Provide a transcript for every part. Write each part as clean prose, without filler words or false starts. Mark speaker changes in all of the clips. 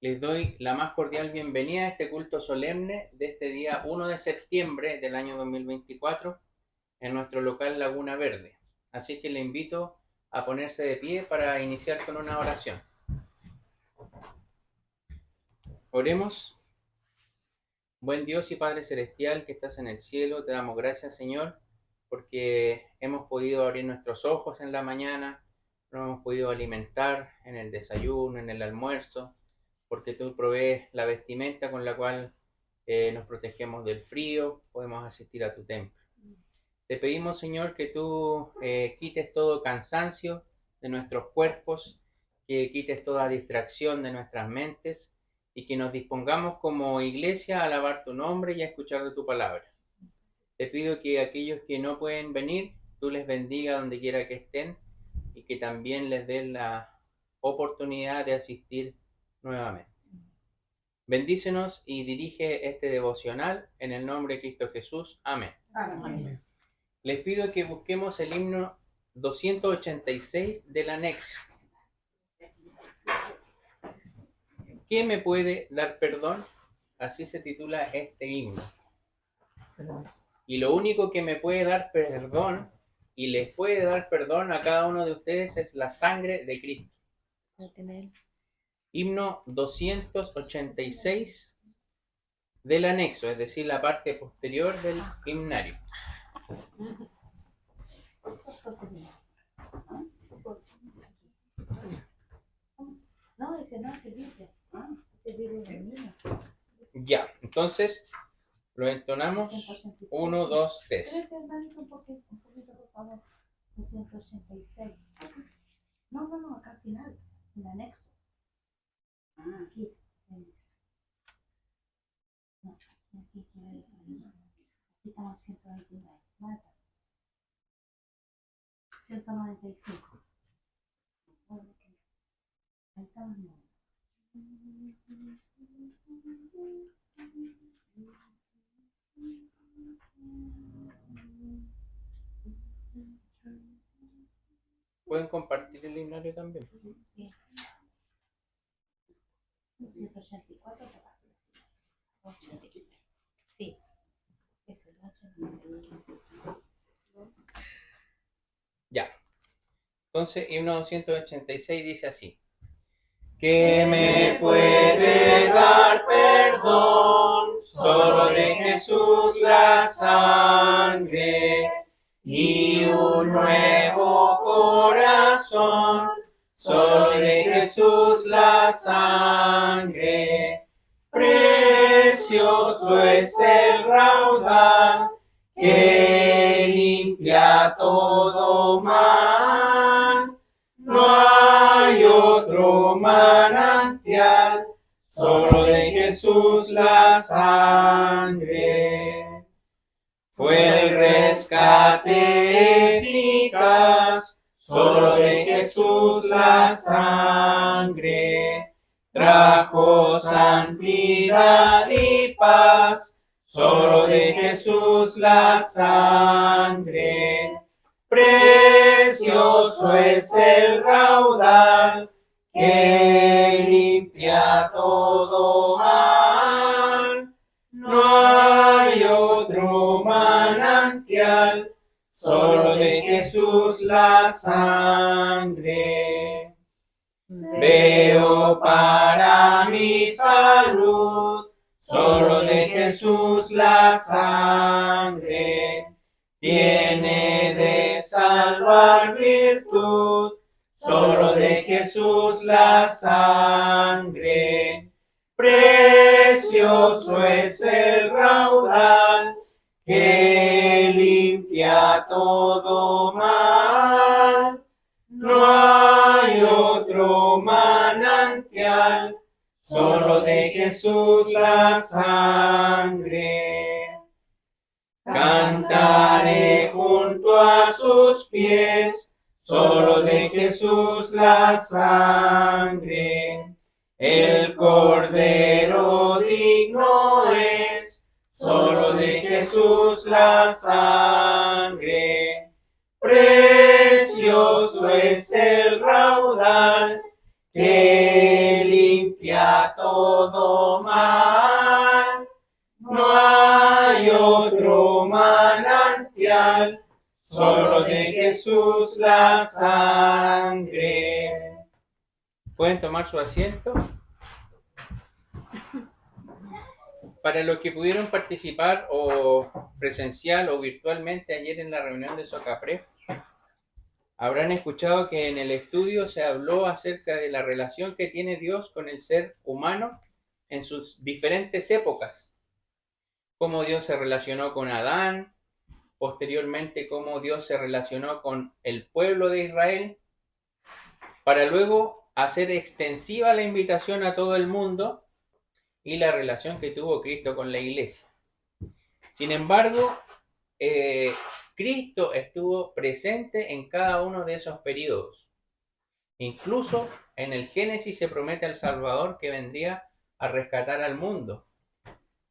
Speaker 1: Les doy la más cordial bienvenida a este culto solemne de este día 1 de septiembre del año 2024 en nuestro local Laguna Verde. Así que le invito a ponerse de pie para iniciar con una oración. Oremos. Buen Dios y Padre Celestial que estás en el cielo, te damos gracias, Señor, porque hemos podido abrir nuestros ojos en la mañana, nos hemos podido alimentar en el desayuno, en el almuerzo, porque tú provees la vestimenta con la cual nos protegemos del frío, podemos asistir a tu templo. Te pedimos, Señor, que tú quites todo cansancio de nuestros cuerpos, que quites toda distracción de nuestras mentes y que nos dispongamos como iglesia a alabar tu nombre y a escuchar de tu palabra. Te pido que aquellos que no pueden venir, tú les bendiga donde quiera que estén y que también les des la oportunidad de asistir nuevamente. Bendícenos y dirige este devocional en el nombre de Cristo Jesús. Amén.
Speaker 2: Amén.
Speaker 1: Les pido que busquemos el himno 286 del anexo. ¿Qué me puede dar perdón? Así se titula este himno. Y lo único que me puede dar perdón y les puede dar perdón a cada uno de ustedes es la sangre de Cristo. Himno 286 del anexo, es decir, la parte posterior del himnario.
Speaker 2: No, ese no, ese libre. Ese libre.
Speaker 1: Ya, entonces lo entonamos. 1, 2, 3.
Speaker 2: ¿Puede ser, hermanito, un poquito, por favor? 286. No, acá al final, en el anexo. Aquí. No, aquí estamos 129. 195. Ahí estamos.
Speaker 1: ¿Pueden compartir el himnario también?
Speaker 2: Sí. 184 para 86. Sí. Eso es 86.
Speaker 1: Ya. Entonces, himno 286 dice así. ¿Qué me puede dar perdón? Solo de Jesús la sangre y un nuevo corazón. Solo de Jesús la sangre. Precioso es el raudal que limpia todo mal. No hay otro manantial, solo de Jesús la sangre. Fue el rescate eficaz, solo de Jesús la sangre. Trajo santidad y paz, solo de Jesús la sangre. Precioso es el raudal que limpia todo mal. No hay otro manantial, solo de Jesús la sangre. Veo para mi salud, solo de Jesús la sangre. Tiene de salvar virtud, solo de Jesús la sangre. Precioso es el raudal que limpia todo mal. No hay otro manantial, solo de Jesús la sangre. Cantaré junto a sus pies, solo de Jesús la sangre. El Cordero digno es, solo de Jesús la sangre. Precioso es el raudal que limpia limpia todo mal. No hay otro manantial, solo de Jesús la sangre. ¿Pueden tomar su asiento? Para los que pudieron participar o presencial o virtualmente ayer en la reunión de Socapref, habrán escuchado que en el estudio se habló acerca de la relación que tiene Dios con el ser humano en sus diferentes épocas. Cómo Dios se relacionó con Adán, posteriormente cómo Dios se relacionó con el pueblo de Israel, para luego hacer extensiva la invitación a todo el mundo y la relación que tuvo Cristo con la iglesia. Sin embargo, Cristo estuvo presente en cada uno de esos periodos. Incluso en el Génesis se promete al Salvador que vendría a rescatar al mundo.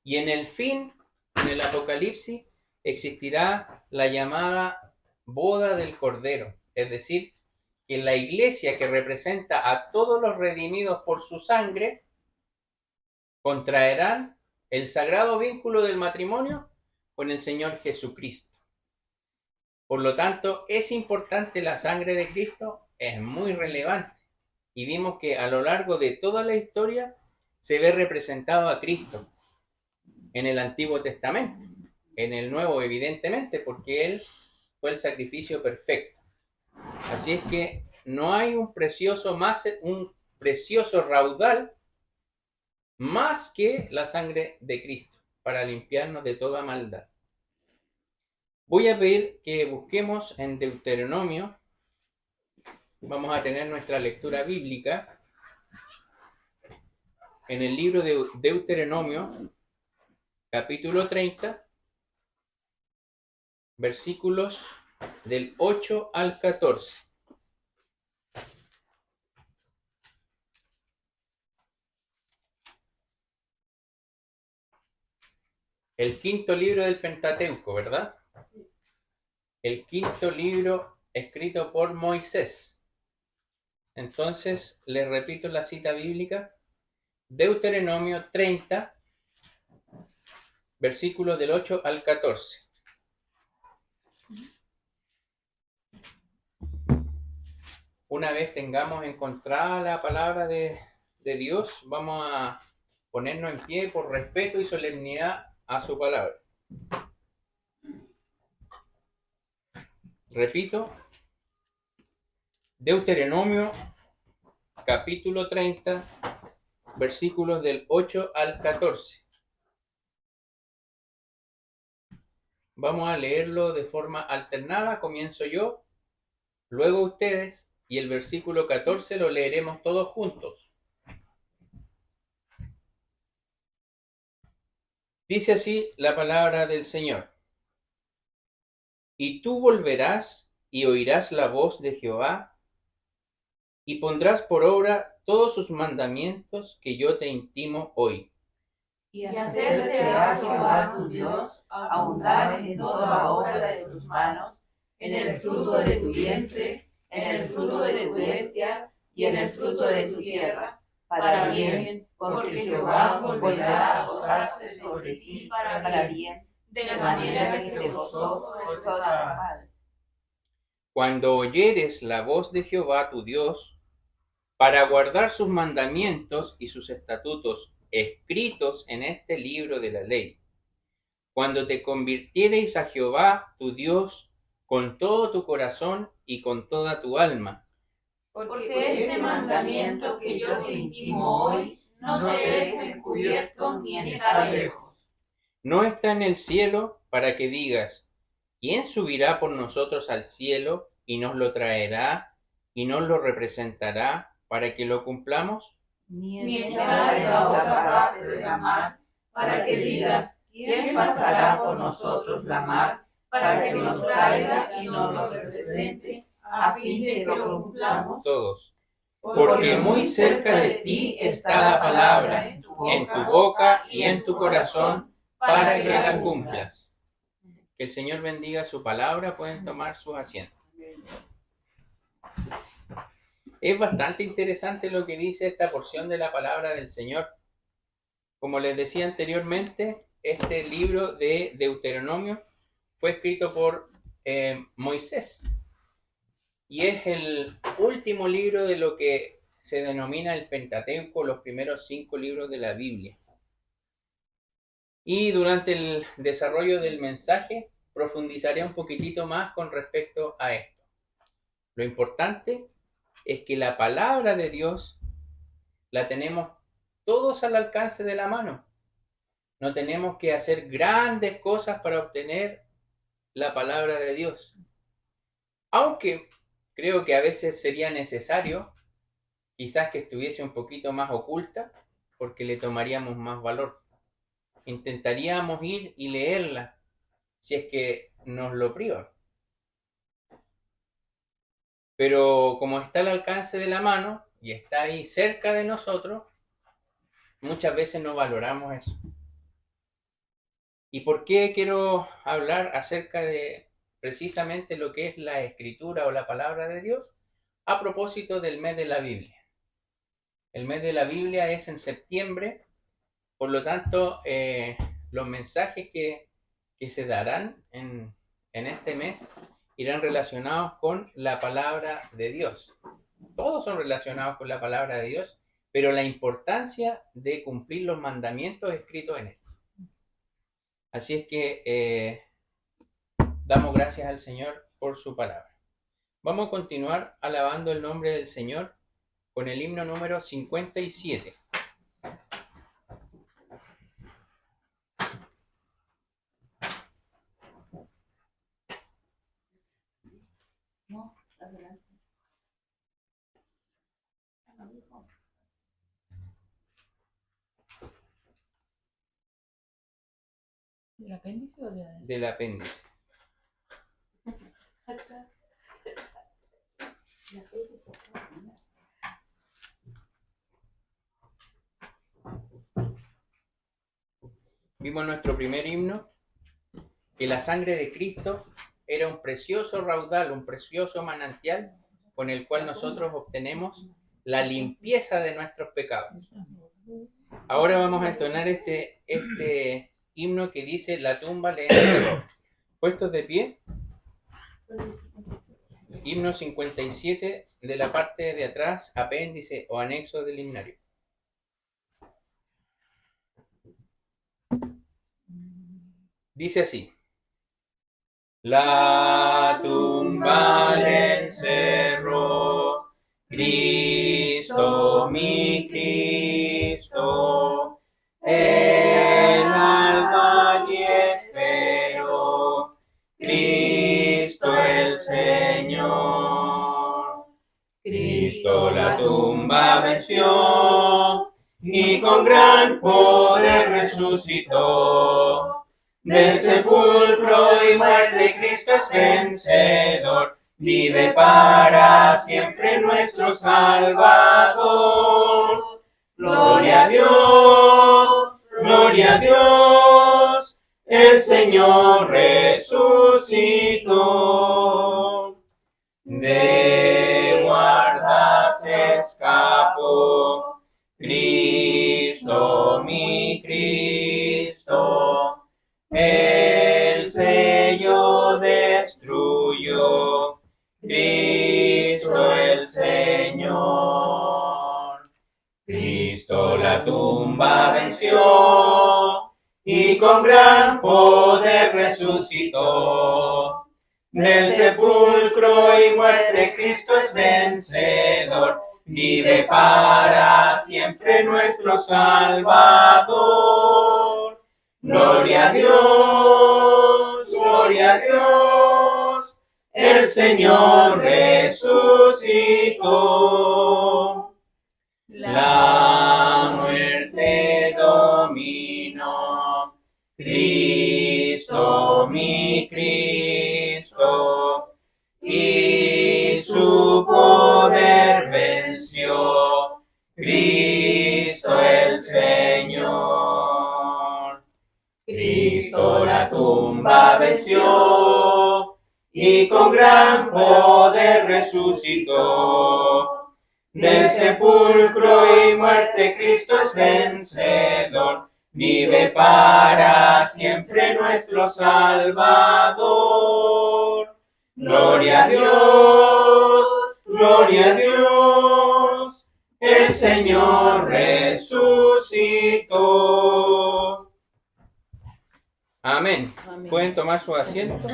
Speaker 1: Y en el fin, en el Apocalipsis, existirá la llamada boda del Cordero. Es decir, que la iglesia que representa a todos los redimidos por su sangre, contraerán el sagrado vínculo del matrimonio con el Señor Jesucristo. Por lo tanto, es importante la sangre de Cristo, es muy relevante. Y vimos que a lo largo de toda la historia se ve representado a Cristo en el Antiguo Testamento, en el Nuevo evidentemente, porque Él fue el sacrificio perfecto. Así es que no hay un precioso raudal más que la sangre de Cristo para limpiarnos de toda maldad. Voy a pedir que busquemos en Deuteronomio. Vamos a tener nuestra lectura bíblica en el libro de Deuteronomio, capítulo 30, versículos del 8 al 14. El quinto libro del Pentateuco, ¿verdad? El quinto libro escrito por Moisés. Entonces, les repito la cita bíblica. Deuteronomio 30, versículos del 8 al 14. Una vez tengamos encontrada la palabra de Dios, vamos a ponernos en pie por respeto y solemnidad a su palabra. Repito, Deuteronomio capítulo 30, versículos del 8 al 14. Vamos a leerlo de forma alternada. Comienzo yo, luego ustedes, y el versículo 14 lo leeremos todos juntos. Dice así la palabra del Señor. Y tú volverás y oirás la voz de Jehová, y pondrás por obra todos sus mandamientos que yo te intimo hoy.
Speaker 3: Y hacerte a Jehová tu Dios ahondar en toda obra de tus manos, en el fruto de tu vientre, en el fruto de tu bestia y en el fruto de tu tierra, para bien, porque Jehová volverá a gozarse sobre ti para bien, de la manera que se gozó sobre toda madre.
Speaker 1: Cuando oyeres la voz de Jehová tu Dios, para guardar sus mandamientos y sus estatutos escritos en este libro de la ley, cuando te convirtiereis a Jehová tu Dios con todo tu corazón y con toda tu alma.
Speaker 3: Porque este mandamiento que yo te intimo hoy no te es encubierto ni está lejos.
Speaker 1: No está en el cielo para que digas, ¿quién subirá por nosotros al cielo y nos lo traerá y nos lo representará para que lo cumplamos?
Speaker 3: Ni está en la otra parte de la mar para que digas, ¿quién pasará por nosotros la mar para que nos traiga y nos lo represente a fin de que lo cumplamos?
Speaker 1: Todos. Porque muy cerca de ti está la palabra, en tu boca y en tu corazón, para que la cumplas. Que el Señor bendiga su palabra. Pueden tomar sus asientos. Es bastante interesante lo que dice esta porción de la palabra del Señor. Como les decía anteriormente, este libro de Deuteronomio fue escrito por Moisés y es el último libro de lo que se denomina el Pentateuco, los primeros 5 libros de la Biblia. Y durante el desarrollo del mensaje profundizaré un poquitito más con respecto a esto. Lo importante es que la palabra de Dios la tenemos todos al alcance de la mano. No tenemos que hacer grandes cosas para obtener la palabra de Dios. Aunque creo que a veces sería necesario, quizás que estuviese un poquito más oculta, porque le tomaríamos más valor. Intentaríamos ir y leerla, si es que nos lo privan. Pero como está al alcance de la mano y está ahí cerca de nosotros, muchas veces no valoramos eso. ¿Y por qué quiero hablar acerca de precisamente lo que es la escritura o la palabra de Dios? A propósito del mes de la Biblia. El mes de la Biblia es en septiembre, por lo tanto, los mensajes que se darán en este mes irán relacionados con la palabra de Dios. Todos son relacionados con la palabra de Dios, pero la importancia de cumplir los mandamientos escritos en él. Así es que damos gracias al Señor por su palabra. Vamos a continuar alabando el nombre del Señor con el himno número 57.
Speaker 2: No, adelante.
Speaker 3: ¿Del apéndice o de...?
Speaker 1: Del apéndice. Vimos nuestro primer himno, que la sangre de Cristo era un precioso raudal, un precioso manantial con el cual nosotros obtenemos la limpieza de nuestros pecados. Ahora vamos a entonar este himno que dice: la tumba le encerró. Puestos de pie, himno 57 de la parte de atrás, apéndice o anexo del himnario. Dice así: la tumba le encerró, Cristo, mi Cristo, el alba y espero, Cristo el Señor. Cristo la tumba venció y con gran poder resucitó. Del sepulcro y muerte Cristo es vencedor, vive para siempre nuestro Salvador. Gloria a Dios, el Señor resucitó. De guardas escapó, Cristo, mi Cristo. El sello destruyó, Cristo el Señor. Cristo la tumba venció y con gran poder resucitó. Del sepulcro y muerte Cristo es vencedor, vive para siempre nuestro Salvador. Gloria a Dios, el Señor resucitó. La muerte dominó, Cristo, mi Cristo, y su poder venció, Cristo el Señor. Cristo la tumba venció y con gran poder resucitó. Del sepulcro y muerte Cristo es vencedor. Vive para siempre nuestro Salvador. Gloria a Dios, gloria a Dios. El Señor resucitó. Amén.
Speaker 3: Amén.
Speaker 1: ¿Pueden tomar su asiento?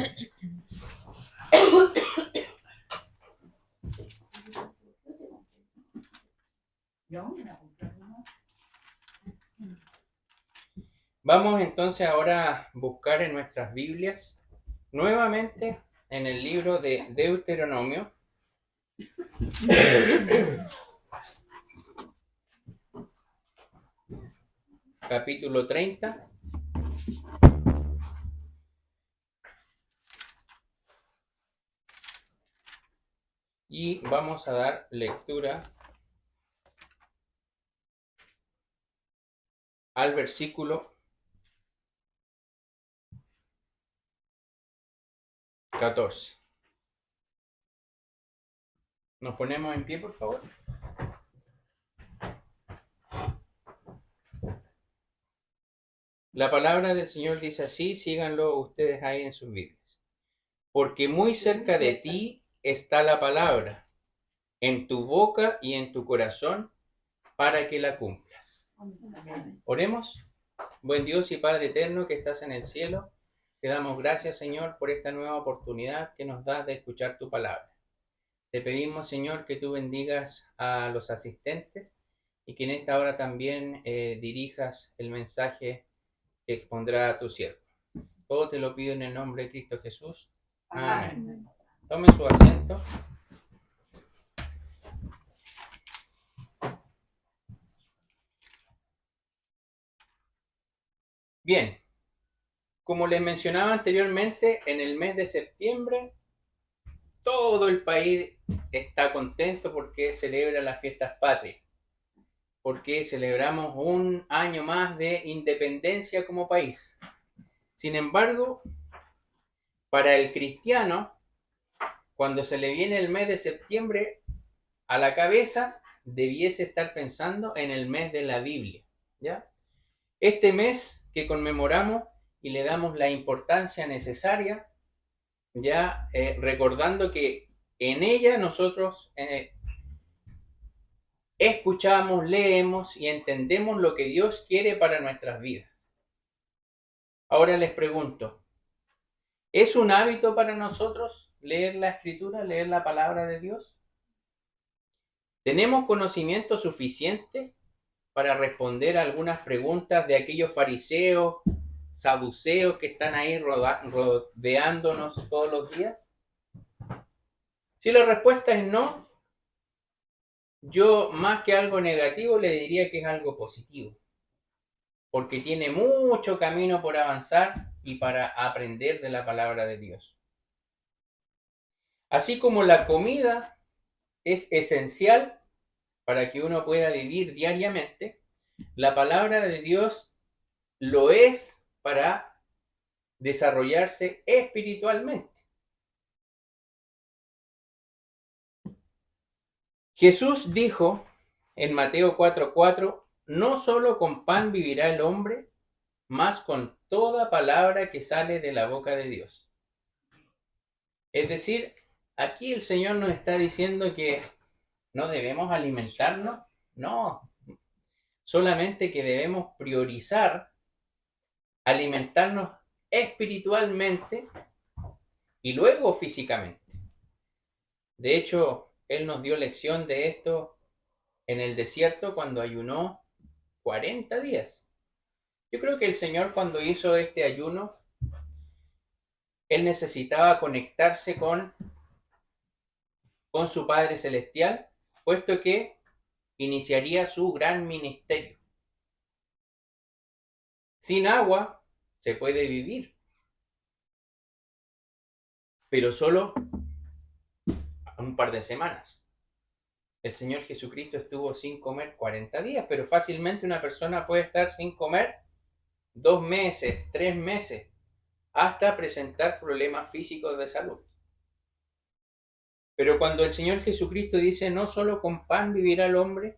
Speaker 1: Vamos entonces ahora a buscar en nuestras Biblias, nuevamente en el libro de Deuteronomio, capítulo 30. Y vamos a dar lectura al versículo 14. ¿Nos ponemos en pie, por favor? La palabra del Señor dice así, síganlo ustedes ahí en sus Biblias. Porque muy cerca de ti está la palabra, en tu boca y en tu corazón, para que la cumplas. Oremos. Buen Dios y Padre eterno que estás en el cielo, te damos gracias, Señor, por esta nueva oportunidad que nos das de escuchar tu palabra. Te pedimos, Señor, que tú bendigas a los asistentes y que en esta hora también dirijas el mensaje que expondrá a tu siervo. Todo te lo pido en el nombre de Cristo Jesús. Amén. Tome su asiento. Bien, como les mencionaba anteriormente, en el mes de septiembre todo el país está contento porque celebra las fiestas patrias, porque celebramos un año más de independencia como país. Sin embargo, para el cristiano, cuando se le viene el mes de septiembre a la cabeza, debiese estar pensando en el mes de la Biblia, ¿ya? Este mes que conmemoramos y le damos la importancia necesaria, ya recordando que en ella nosotros escuchamos, leemos y entendemos lo que Dios quiere para nuestras vidas. Ahora les pregunto, ¿es un hábito para nosotros leer la Escritura, leer la palabra de Dios? ¿Tenemos conocimiento suficiente para responder a algunas preguntas de aquellos fariseos, saduceos que están ahí rodeándonos todos los días? Si la respuesta es no, yo más que algo negativo le diría que es algo positivo, porque tiene mucho camino por avanzar y para aprender de la palabra de Dios. Así como la comida es esencial para que uno pueda vivir diariamente, la palabra de Dios lo es para desarrollarse espiritualmente. Jesús dijo en Mateo 4:4, no solo con pan vivirá el hombre, mas con toda palabra que sale de la boca de Dios. Es decir, aquí el Señor nos está diciendo que no debemos alimentarnos, no, solamente que debemos priorizar alimentarnos espiritualmente y luego físicamente. De hecho, Él nos dio lección de esto en el desierto cuando ayunó 40 días. Yo creo que el Señor, cuando hizo este ayuno, Él necesitaba conectarse con su Padre Celestial, puesto que iniciaría su gran ministerio. Sin agua se puede vivir, pero solo un par de semanas. El Señor Jesucristo estuvo sin comer 40 días, pero fácilmente una persona puede estar sin comer 2 meses, 3 meses, hasta presentar problemas físicos de salud. Pero cuando el Señor Jesucristo dice no solo con pan vivirá el hombre,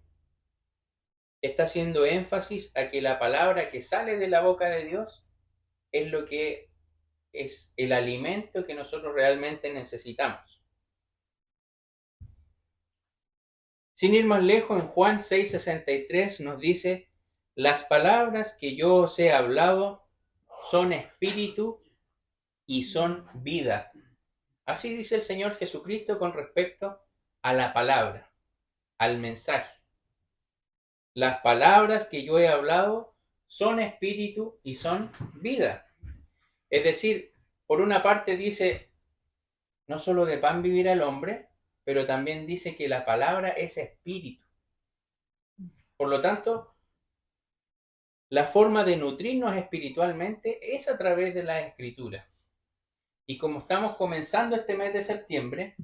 Speaker 1: está haciendo énfasis a que la palabra que sale de la boca de Dios es lo que es el alimento que nosotros realmente necesitamos. Sin ir más lejos, en Juan 6:63 nos dice, las palabras que yo os he hablado son espíritu y son vida. Así dice el Señor Jesucristo con respecto a la palabra, al mensaje. Las palabras que yo he hablado son espíritu y son vida. Es decir, por una parte dice, no solo de pan vivirá el hombre, pero también dice que la palabra es espíritu. Por lo tanto, la forma de nutrirnos espiritualmente es a través de la escritura. Y como estamos comenzando este mes de septiembre,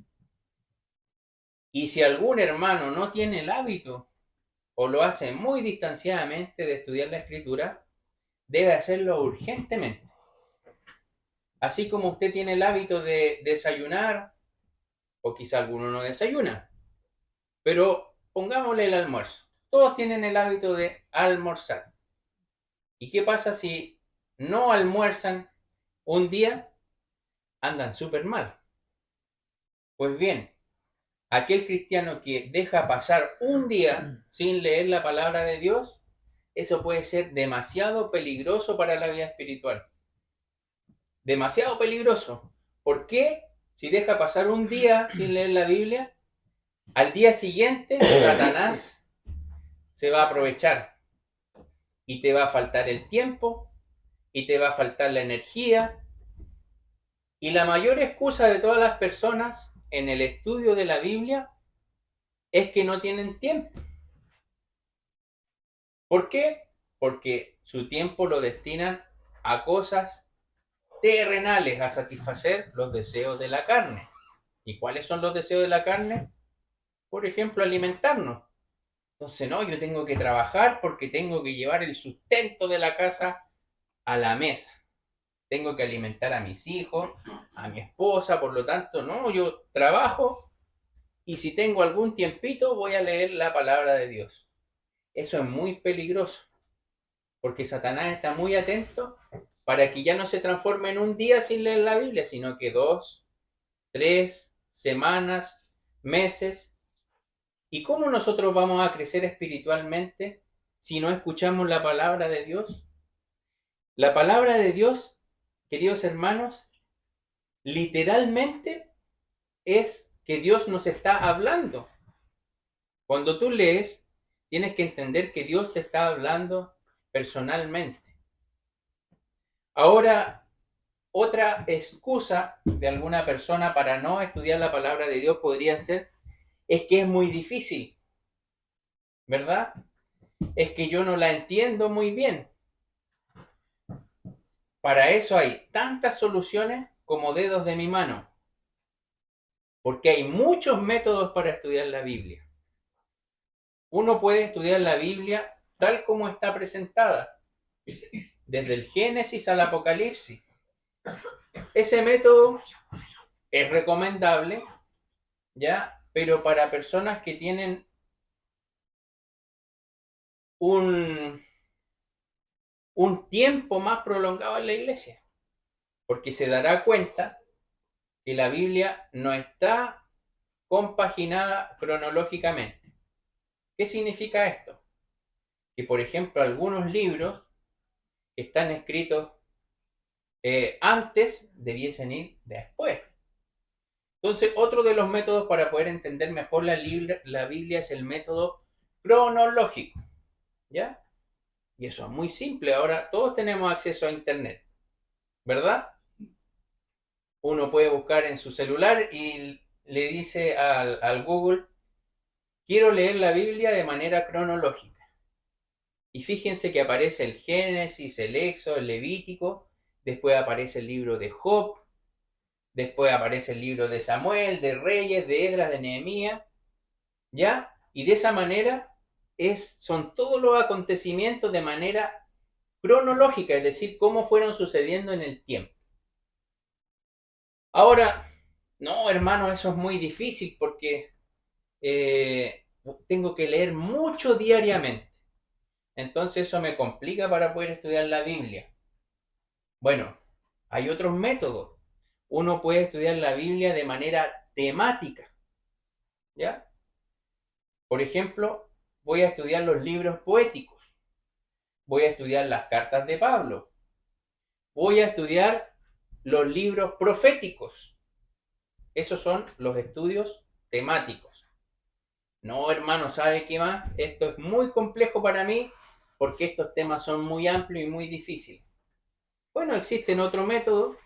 Speaker 1: y si algún hermano no tiene el hábito o lo hace muy distanciadamente de estudiar la escritura, debe hacerlo urgentemente. Así como usted tiene el hábito de desayunar, o quizá alguno no desayuna, pero pongámosle el almuerzo. Todos tienen el hábito de almorzar. ¿Y qué pasa si no almuerzan un día? Andan súper mal. Pues bien, aquel cristiano que deja pasar un día sin leer la palabra de Dios, eso puede ser demasiado peligroso para la vida espiritual. Demasiado peligroso. ¿Por qué? Si deja pasar un día sin leer la Biblia, al día siguiente Satanás se va a aprovechar y te va a faltar el tiempo y te va a faltar la energía. Y la mayor excusa de todas las personas en el estudio de la Biblia es que no tienen tiempo. ¿Por qué? Porque su tiempo lo destinan a cosas terrenales, a satisfacer los deseos de la carne. ¿Y cuáles son los deseos de la carne? Por ejemplo, alimentarnos. Entonces, no, yo tengo que trabajar porque tengo que llevar el sustento de la casa a la mesa. Tengo que alimentar a mis hijos, a mi esposa, por lo tanto, no, yo trabajo y si tengo algún tiempito voy a leer la palabra de Dios. Eso es muy peligroso, porque Satanás está muy atento para que ya no se transforme en un día sin leer la Biblia, sino que 2, 3 semanas, meses. ¿Y cómo nosotros vamos a crecer espiritualmente si no escuchamos la palabra de Dios? La palabra de Dios, queridos hermanos, literalmente es que Dios nos está hablando. Cuando tú lees, tienes que entender que Dios te está hablando personalmente. Ahora, otra excusa de alguna persona para no estudiar la palabra de Dios podría ser, es que es muy difícil, ¿verdad? Es que yo no la entiendo muy bien. Para eso hay tantas soluciones como dedos de mi mano, porque hay muchos métodos para estudiar la Biblia. Uno puede estudiar la Biblia tal como está presentada, desde el Génesis al Apocalipsis. Ese método es recomendable, ¿ya? Pero para personas que tienen un tiempo más prolongado en la iglesia, porque se dará cuenta que la Biblia no está compaginada cronológicamente. ¿Qué significa esto? Que, por ejemplo, algunos libros que están escritos antes debiesen ir después. Entonces, otro de los métodos para poder entender mejor la Biblia es el método cronológico, ¿ya? Y eso es muy simple. Ahora todos tenemos acceso a Internet, ¿verdad? Uno puede buscar en su celular y le dice al Google, quiero leer la Biblia de manera cronológica. Y fíjense que aparece el Génesis, el Éxodo, el Levítico, después aparece el libro de Job, después aparece el libro de Samuel, de Reyes, de Esdras, de Nehemías, ¿ya? Y de esa manera son todos los acontecimientos de manera cronológica, es decir, cómo fueron sucediendo en el tiempo. Ahora, No, hermano, eso es muy difícil porque tengo que leer mucho diariamente. Entonces eso me complica para poder estudiar la Biblia. Bueno, hay otros métodos. Uno puede estudiar la Biblia de manera temática, ¿ya? Por ejemplo, voy a estudiar los libros poéticos, voy a estudiar las cartas de Pablo, voy a estudiar los libros proféticos. Esos son los estudios temáticos. No, hermano, ¿sabe qué más? Esto es muy complejo para mí porque estos temas son muy amplios y muy difíciles. Bueno, existen otro método,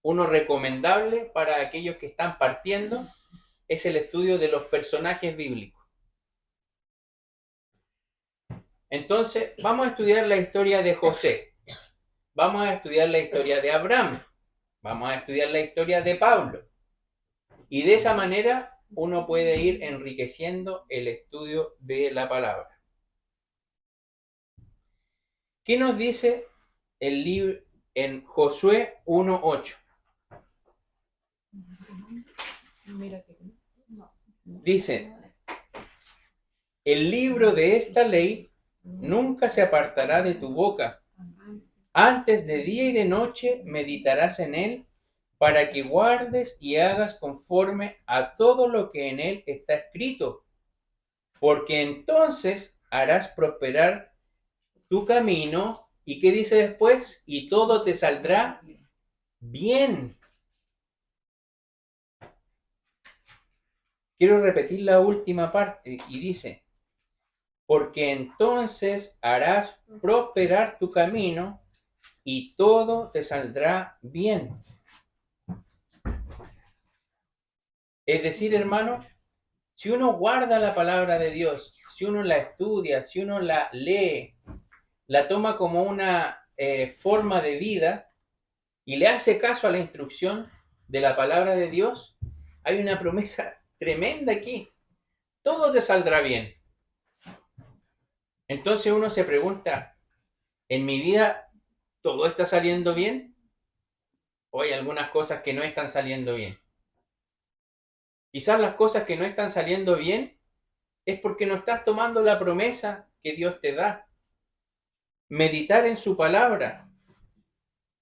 Speaker 1: uno recomendable para aquellos que están partiendo, es el estudio de los personajes bíblicos. Entonces, vamos a estudiar la historia de José, vamos a estudiar la historia de Abraham, vamos a estudiar la historia de Pablo. Y de esa manera uno puede ir enriqueciendo el estudio de la palabra. ¿Qué nos dice el libro en Josué 1:8? Dice: el libro de esta ley nunca se apartará de tu boca. Antes de día y de noche meditarás en él, para que guardes y hagas conforme a todo lo que en él está escrito, porque entonces harás prosperar tu camino. ¿Y qué dice después? Y todo te saldrá bien. Quiero repetir la última parte y dice: porque entonces harás prosperar tu camino y todo te saldrá bien. Es decir, hermano, si uno guarda la palabra de Dios, si uno la estudia, si uno la lee, la toma como una forma de vida y le hace caso a la instrucción de la palabra de Dios, hay una promesa tremenda aquí. Todo te saldrá bien. Entonces uno se pregunta, ¿en mi vida todo está saliendo bien? ¿O hay algunas cosas que no están saliendo bien? Quizás las cosas que no están saliendo bien es porque no estás tomando la promesa que Dios te da. Meditar en su palabra.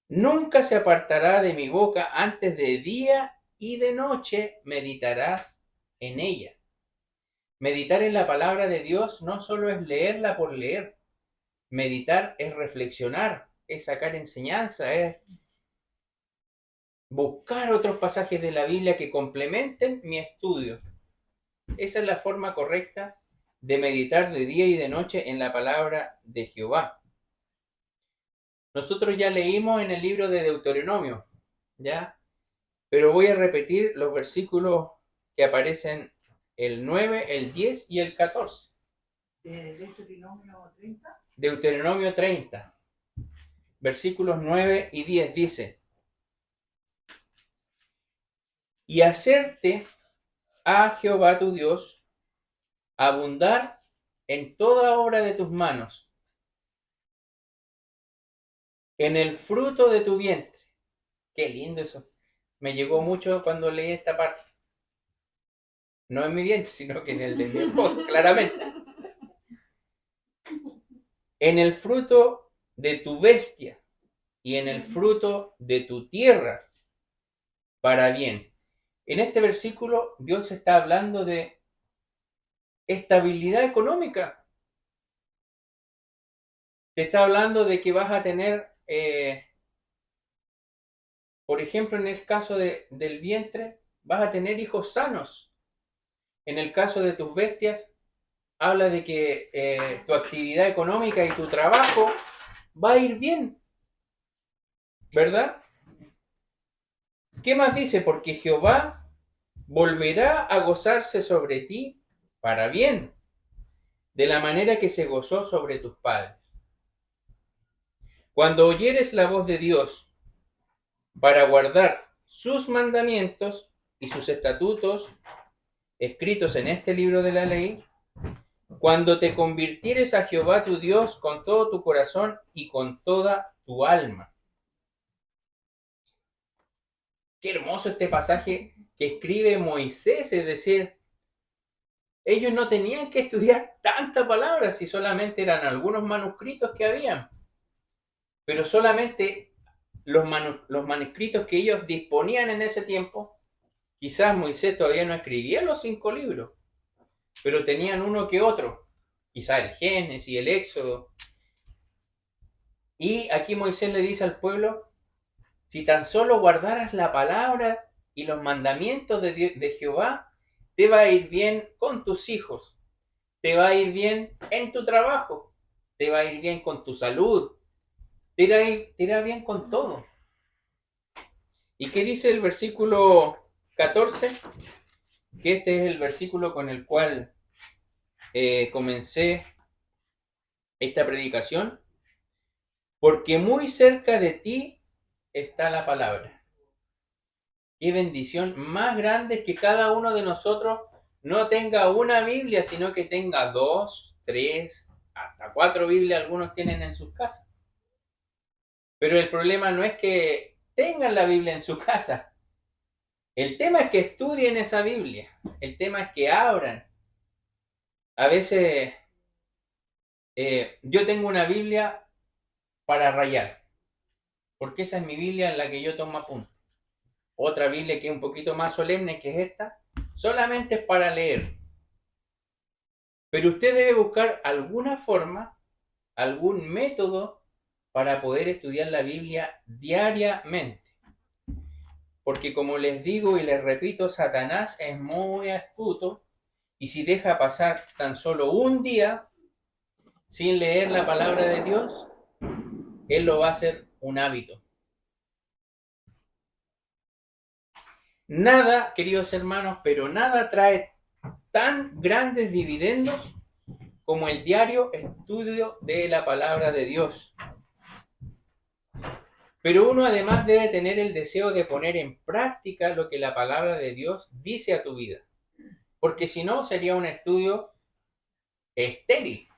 Speaker 1: Nunca se apartará de mi boca, antes de día y de noche meditarás en ella. Meditar en la palabra de Dios no solo es leerla por leer. Meditar es reflexionar, es sacar enseñanza, es buscar otros pasajes de la Biblia que complementen mi estudio. Esa es la forma correcta de meditar de día y de noche en la palabra de Jehová. Nosotros ya leímos en el libro de Deuteronomio, ¿ya? Pero voy a repetir los versículos que aparecen el 9, el 10 y el 14.
Speaker 3: Deuteronomio 30.
Speaker 1: Deuteronomio 30, versículos 9 y 10 dice: y hacerte a Jehová tu Dios abundar en toda obra de tus manos, en el fruto de tu vientre. Qué lindo eso. Me llegó mucho cuando leí esta parte. No en mi vientre, sino que en el de mi esposa, claramente. En el fruto de tu bestia y en el fruto de tu tierra, para bien. En este versículo Dios está hablando de estabilidad económica. Te está hablando de que vas a tener, por ejemplo, en el caso del vientre, vas a tener hijos sanos. En el caso de tus bestias, habla de que tu actividad económica y tu trabajo va a ir bien, ¿verdad? ¿Qué más dice? Porque Jehová volverá a gozarse sobre ti para bien, de la manera que se gozó sobre tus padres. Cuando oyeres la voz de Dios para guardar sus mandamientos y sus estatutos escritos en este libro de la ley, cuando te convirtieres a Jehová tu Dios con todo tu corazón y con toda tu alma. qué hermoso este pasaje que escribe Moisés, es decir, ellos no tenían que estudiar tantas palabras si solamente eran algunos manuscritos que habían, pero solamente los manuscritos que ellos disponían en ese tiempo. Quizás Moisés todavía no escribía los 5 libros, pero tenían uno que otro, quizás el Génesis, el Éxodo. Y aquí Moisés le dice al pueblo, si tan solo guardaras la palabra y los mandamientos de Jehová, te va a ir bien con tus hijos, te va a ir bien en tu trabajo, te va a ir bien con tu salud, te irá bien con todo. ¿Y qué dice el versículo 14? Que este es el versículo con el cual comencé esta predicación. Porque muy cerca de ti está la palabra. Qué bendición más grande es que cada uno de nosotros no tenga una Biblia, sino que tenga 2, 3, hasta 4 Biblias, algunos tienen en sus casas. Pero el problema no es que tengan la Biblia en su casa. El tema es que estudien esa Biblia. El tema es que abran. A veces yo tengo una Biblia para rayar, porque esa es mi Biblia en la que yo tomo apuntes. Otra Biblia que es un poquito más solemne, que es esta, solamente es para leer. Pero usted debe buscar alguna forma, algún método para poder estudiar la Biblia diariamente. Porque como les digo y les repito, Satanás es muy astuto y si deja pasar tan solo un día sin leer la palabra de Dios, él lo va a hacer un hábito. Nada, queridos hermanos, pero nada trae tan grandes dividendos como el diario estudio de la palabra de Dios. Pero uno además debe tener el deseo de poner en práctica lo que la palabra de Dios dice a tu vida, porque si no sería un estudio estéril.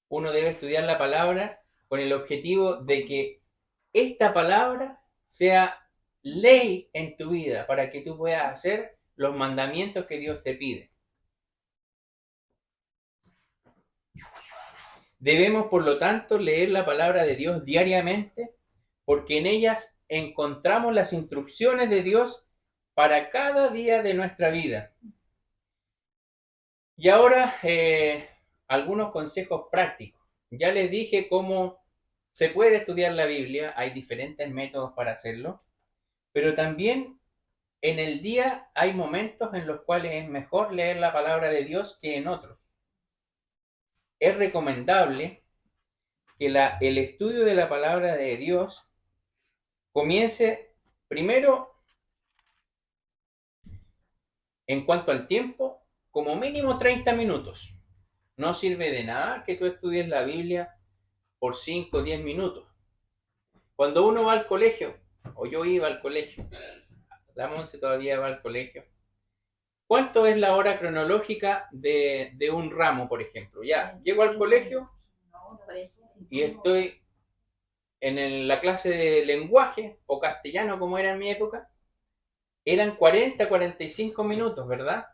Speaker 1: Uno debe estudiar la palabra con el objetivo de que esta palabra sea ley en tu vida para que tú puedas hacer los mandamientos que Dios te pide. Debemos, por lo tanto, leer la palabra de Dios diariamente porque en ellas encontramos las instrucciones de Dios para cada día de nuestra vida. Y ahora, algunos consejos prácticos. Ya les dije cómo se puede estudiar la Biblia, hay diferentes métodos para hacerlo, pero también en el día hay momentos en los cuales es mejor leer la palabra de Dios que en otros. Es recomendable que el estudio de la palabra de Dios comience primero, en cuanto al tiempo, como mínimo 30 minutos. No sirve de nada que tú estudies la Biblia por 5 o 10 minutos. Cuando uno va al colegio, o yo iba al colegio, la Monse todavía va al colegio, ¿cuánto es la hora cronológica de un ramo, por ejemplo? Ya, llego al colegio y estoy en la clase de lenguaje, o castellano como era en mi época, eran 40, 45 minutos, ¿verdad?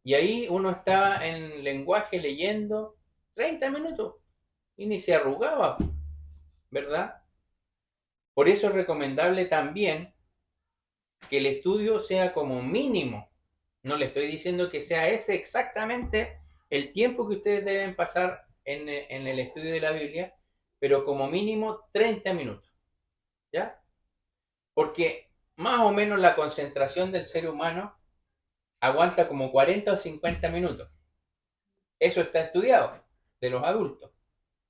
Speaker 1: Y ahí uno estaba en lenguaje leyendo 30 minutos y ni se arrugaba, ¿verdad? Por eso es recomendable también que el estudio sea como mínimo. No le estoy diciendo que sea ese exactamente el tiempo que ustedes deben pasar en el estudio de la Biblia, pero como mínimo 30 minutos, ¿ya? Porque más o menos la concentración del ser humano aguanta como 40 o 50 minutos. Eso está estudiado de los adultos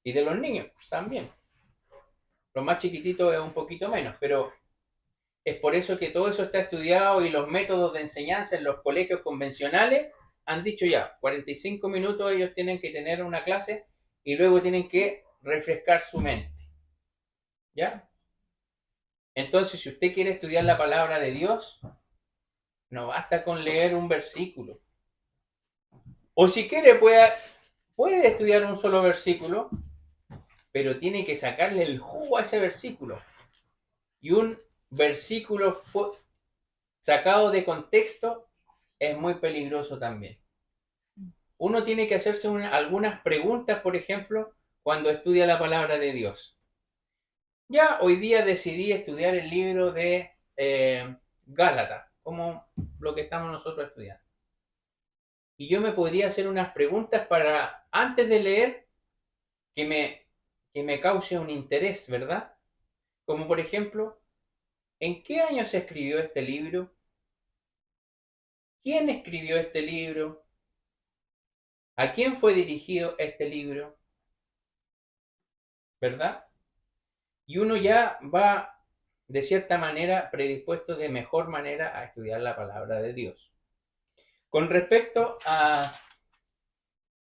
Speaker 1: y de los niños también. Los más chiquititos es un poquito menos, pero es por eso que todo eso está estudiado y los métodos de enseñanza en los colegios convencionales han dicho ya, 45 minutos ellos tienen que tener una clase y luego tienen que refrescar su mente. ¿Ya? Entonces, si usted quiere estudiar la palabra de Dios, no basta con leer un versículo. O si quiere, puede estudiar un solo versículo, pero tiene que sacarle el jugo a ese versículo. Y un versículo sacado de contexto es muy peligroso también. Uno tiene que hacerse algunas preguntas, por ejemplo, cuando estudia la palabra de Dios. Ya hoy día decidí estudiar el libro de Gálatas, como lo que estamos nosotros estudiando. Y yo me podría hacer unas preguntas para, antes de leer, que me cause un interés, ¿verdad? Como por ejemplo, ¿en qué año se escribió este libro? ¿Quién escribió este libro? ¿A quién fue dirigido este libro? ¿Verdad? Y uno ya va, de cierta manera, predispuesto de mejor manera a estudiar la palabra de Dios. Con respecto a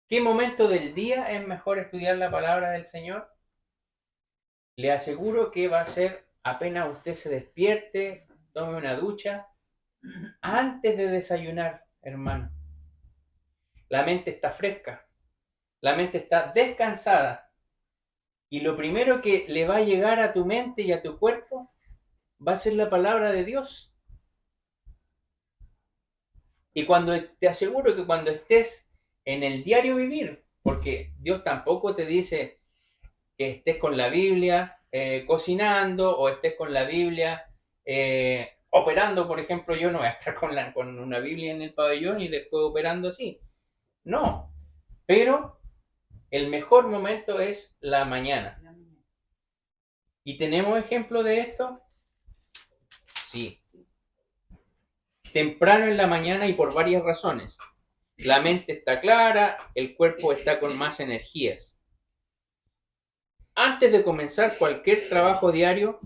Speaker 1: qué momento del día es mejor estudiar la palabra del Señor, le aseguro que va a ser apenas usted se despierte, tome una ducha, antes de desayunar, hermano. La mente está fresca, la mente está descansada, y lo primero que le va a llegar a tu mente y a tu cuerpo va a ser la palabra de Dios. Y te aseguro que cuando estés en el diario vivir, porque Dios tampoco te dice que estés con la Biblia cocinando o estés con la Biblia operando, por ejemplo, yo no voy a estar con una Biblia en el pabellón y después operando así. No, pero el mejor momento es la mañana. ¿Y tenemos ejemplo de esto? Sí. Temprano en la mañana y por varias razones. La mente está clara, el cuerpo está con más energías. Antes de comenzar cualquier trabajo diario,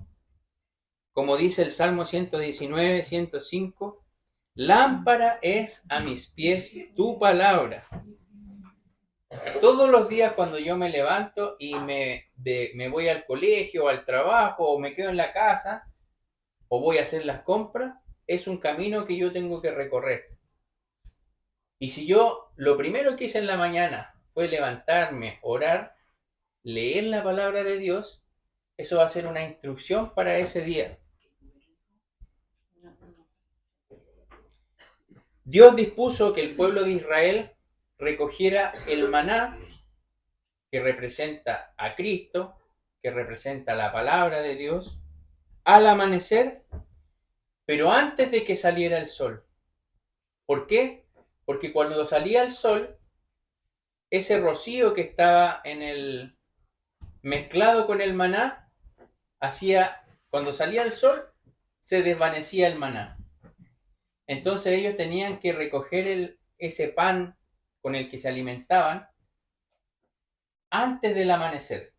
Speaker 1: como dice el Salmo 119, 105, lámpara es a mis pies tu palabra. Todos los días cuando yo me levanto y me voy al colegio, al trabajo, o me quedo en la casa, o voy a hacer las compras, es un camino que yo tengo que recorrer. Y si yo lo primero que hice en la mañana fue levantarme, orar, leer la palabra de Dios, eso va a ser una instrucción para ese día. Dios dispuso que el pueblo de Israel recogiera el maná, que representa a Cristo, que representa la palabra de Dios, al amanecer, pero antes de que saliera el sol. ¿Por qué? Porque cuando salía el sol, ese rocío que estaba mezclado con el maná, cuando salía el sol, se desvanecía el maná. Entonces ellos tenían que recoger ese pan con el que se alimentaban antes del amanecer.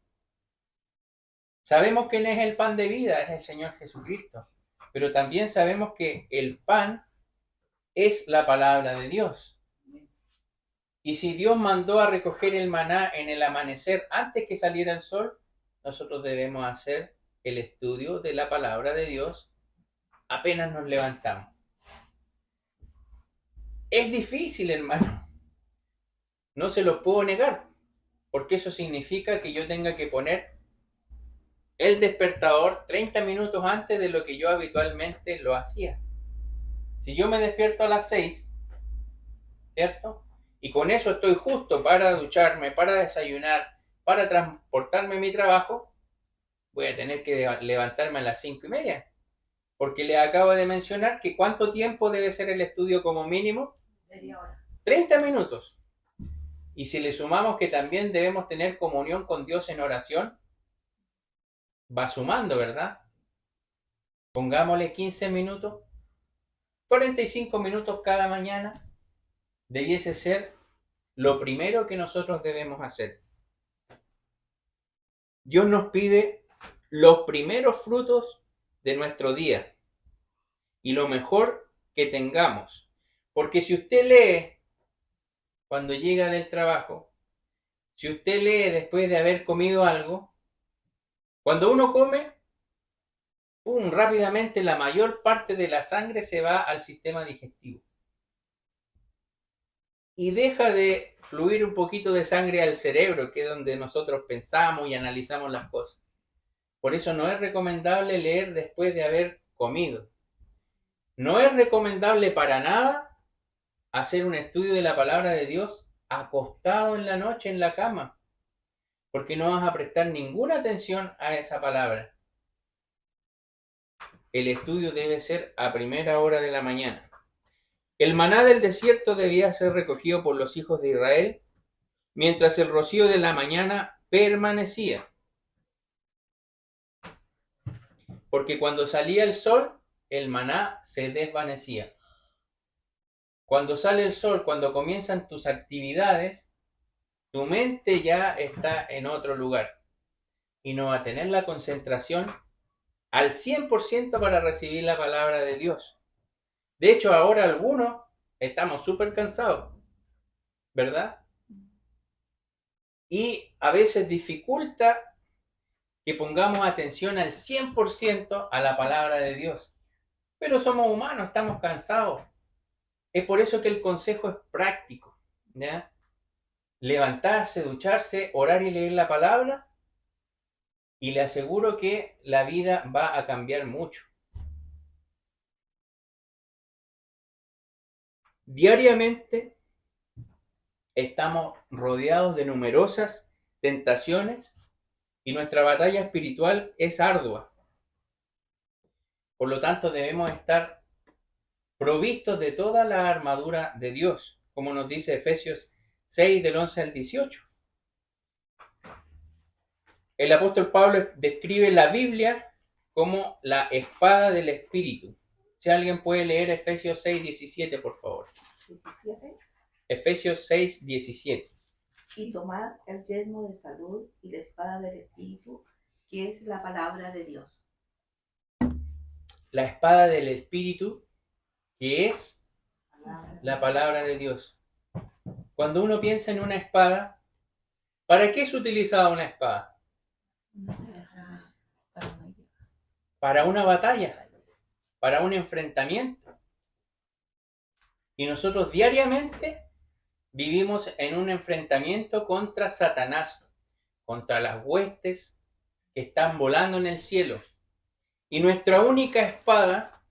Speaker 1: Sabemos quién es el pan de vida, es el Señor Jesucristo, pero también sabemos que el pan es la palabra de Dios. Y si Dios mandó a recoger el maná en el amanecer antes que saliera el sol, nosotros debemos hacer el estudio de la palabra de Dios apenas nos levantamos. Es difícil, hermano. No se lo puedo negar, porque eso significa que yo tenga que poner el despertador 30 minutos antes de lo que yo habitualmente lo hacía. Si yo me despierto a las 6, ¿cierto? Y con eso estoy justo para ducharme, para desayunar, para transportarme a mi trabajo, voy a tener que levantarme a las 5:30. Porque les acabo de mencionar que ¿cuánto tiempo debe ser el estudio como mínimo?
Speaker 3: Media hora.
Speaker 1: 30 minutos. Y si le sumamos que también debemos tener comunión con Dios en oración, va sumando, ¿verdad? Pongámosle 15 minutos, 45 minutos cada mañana, debiese ser lo primero que nosotros debemos hacer. Dios nos pide los primeros frutos de nuestro día y lo mejor que tengamos. Porque si usted lee cuando llega del trabajo, si usted lee después de haber comido algo, cuando uno come, rápidamente la mayor parte de la sangre se va al sistema digestivo. Y deja de fluir un poquito de sangre al cerebro, que es donde nosotros pensamos y analizamos las cosas. Por eso no es recomendable leer después de haber comido. No es recomendable para nada hacer un estudio de la palabra de Dios acostado en la noche en la cama, porque no vas a prestar ninguna atención a esa palabra. El estudio debe ser a primera hora de la mañana. El maná del desierto debía ser recogido por los hijos de Israel, mientras el rocío de la mañana permanecía. Porque cuando salía el sol, el maná se desvanecía. Cuando sale el sol, cuando comienzan tus actividades, tu mente ya está en otro lugar y no va a tener la concentración al 100% para recibir la palabra de Dios. De hecho, ahora algunos estamos súper cansados, ¿verdad? Y a veces dificulta que pongamos atención al 100% a la palabra de Dios. Pero somos humanos, estamos cansados. Es por eso que el consejo es práctico, ¿ya? Levantarse, ducharse, orar y leer la palabra, y le aseguro que la vida va a cambiar mucho. Diariamente estamos rodeados de numerosas tentaciones y nuestra batalla espiritual es ardua. Por lo tanto, debemos estar provistos de toda la armadura de Dios, como nos dice Efesios 6 del 11 al 18. El apóstol Pablo describe la Biblia como la espada del Espíritu. Si alguien puede leer Efesios 6, 17, por favor.
Speaker 3: 17.
Speaker 1: Efesios 6, 17.
Speaker 3: Y tomad el yelmo de salud y la espada del Espíritu, que es la palabra de Dios.
Speaker 1: La espada del Espíritu, que es la palabra de Dios. Cuando uno piensa en una espada, ¿para qué se utilizaba una espada? Para una batalla, para un enfrentamiento. Y nosotros diariamente vivimos en un enfrentamiento contra Satanás, contra las huestes que están volando en el cielo. Y nuestra única espada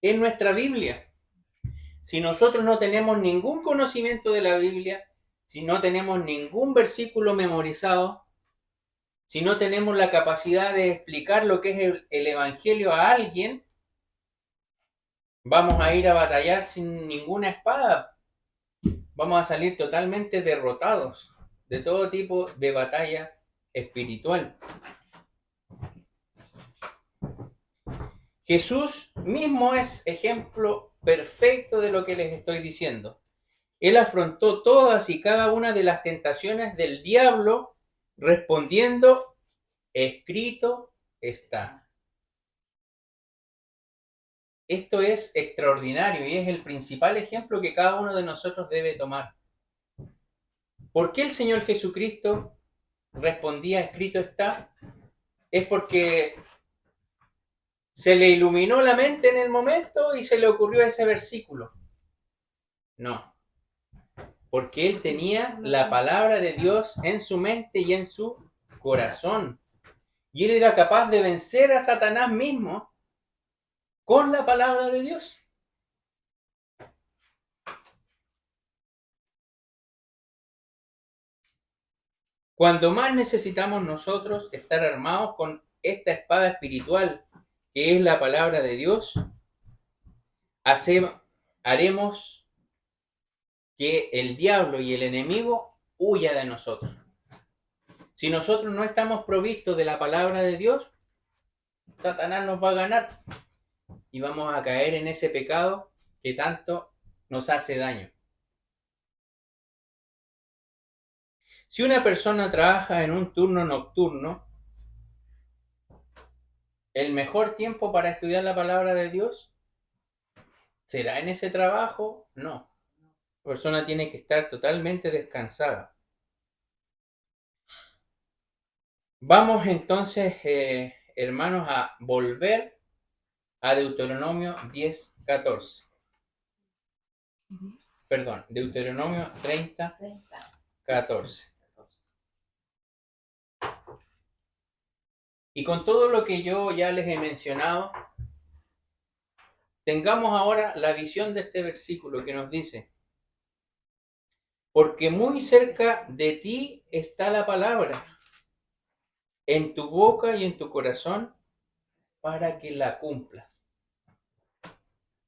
Speaker 1: es nuestra Biblia. Si nosotros no tenemos ningún conocimiento de la Biblia, si no tenemos ningún versículo memorizado, si no tenemos la capacidad de explicar lo que es el Evangelio a alguien, vamos a ir a batallar sin ninguna espada. Vamos a salir totalmente derrotados de todo tipo de batalla espiritual. Jesús mismo es ejemplo perfecto de lo que les estoy diciendo. Él afrontó todas y cada una de las tentaciones del diablo respondiendo, escrito está. Esto es extraordinario y es el principal ejemplo que cada uno de nosotros debe tomar. ¿Por qué el Señor Jesucristo respondía, escrito está? Es porque se le iluminó la mente en el momento y se le ocurrió ese versículo. No, porque él tenía la palabra de Dios en su mente y en su corazón. Y él era capaz de vencer a Satanás mismo con la palabra de Dios. Cuando más necesitamos nosotros estar armados con esta espada espiritual que es la palabra de Dios, haremos que el diablo y el enemigo huya de nosotros. Si nosotros no estamos provistos de la palabra de Dios, Satanás nos va a ganar y vamos a caer en ese pecado que tanto nos hace daño. Si una persona trabaja en un turno nocturno, ¿el mejor tiempo para estudiar la palabra de Dios será en ese trabajo? No. La persona tiene que estar totalmente descansada. Vamos entonces, hermanos, a volver a Deuteronomio 10:14. Perdón, Deuteronomio 30:14. Y con todo lo que yo ya les he mencionado, tengamos ahora la visión de este versículo que nos dice: porque muy cerca de ti está la palabra, en tu boca y en tu corazón, para que la cumplas.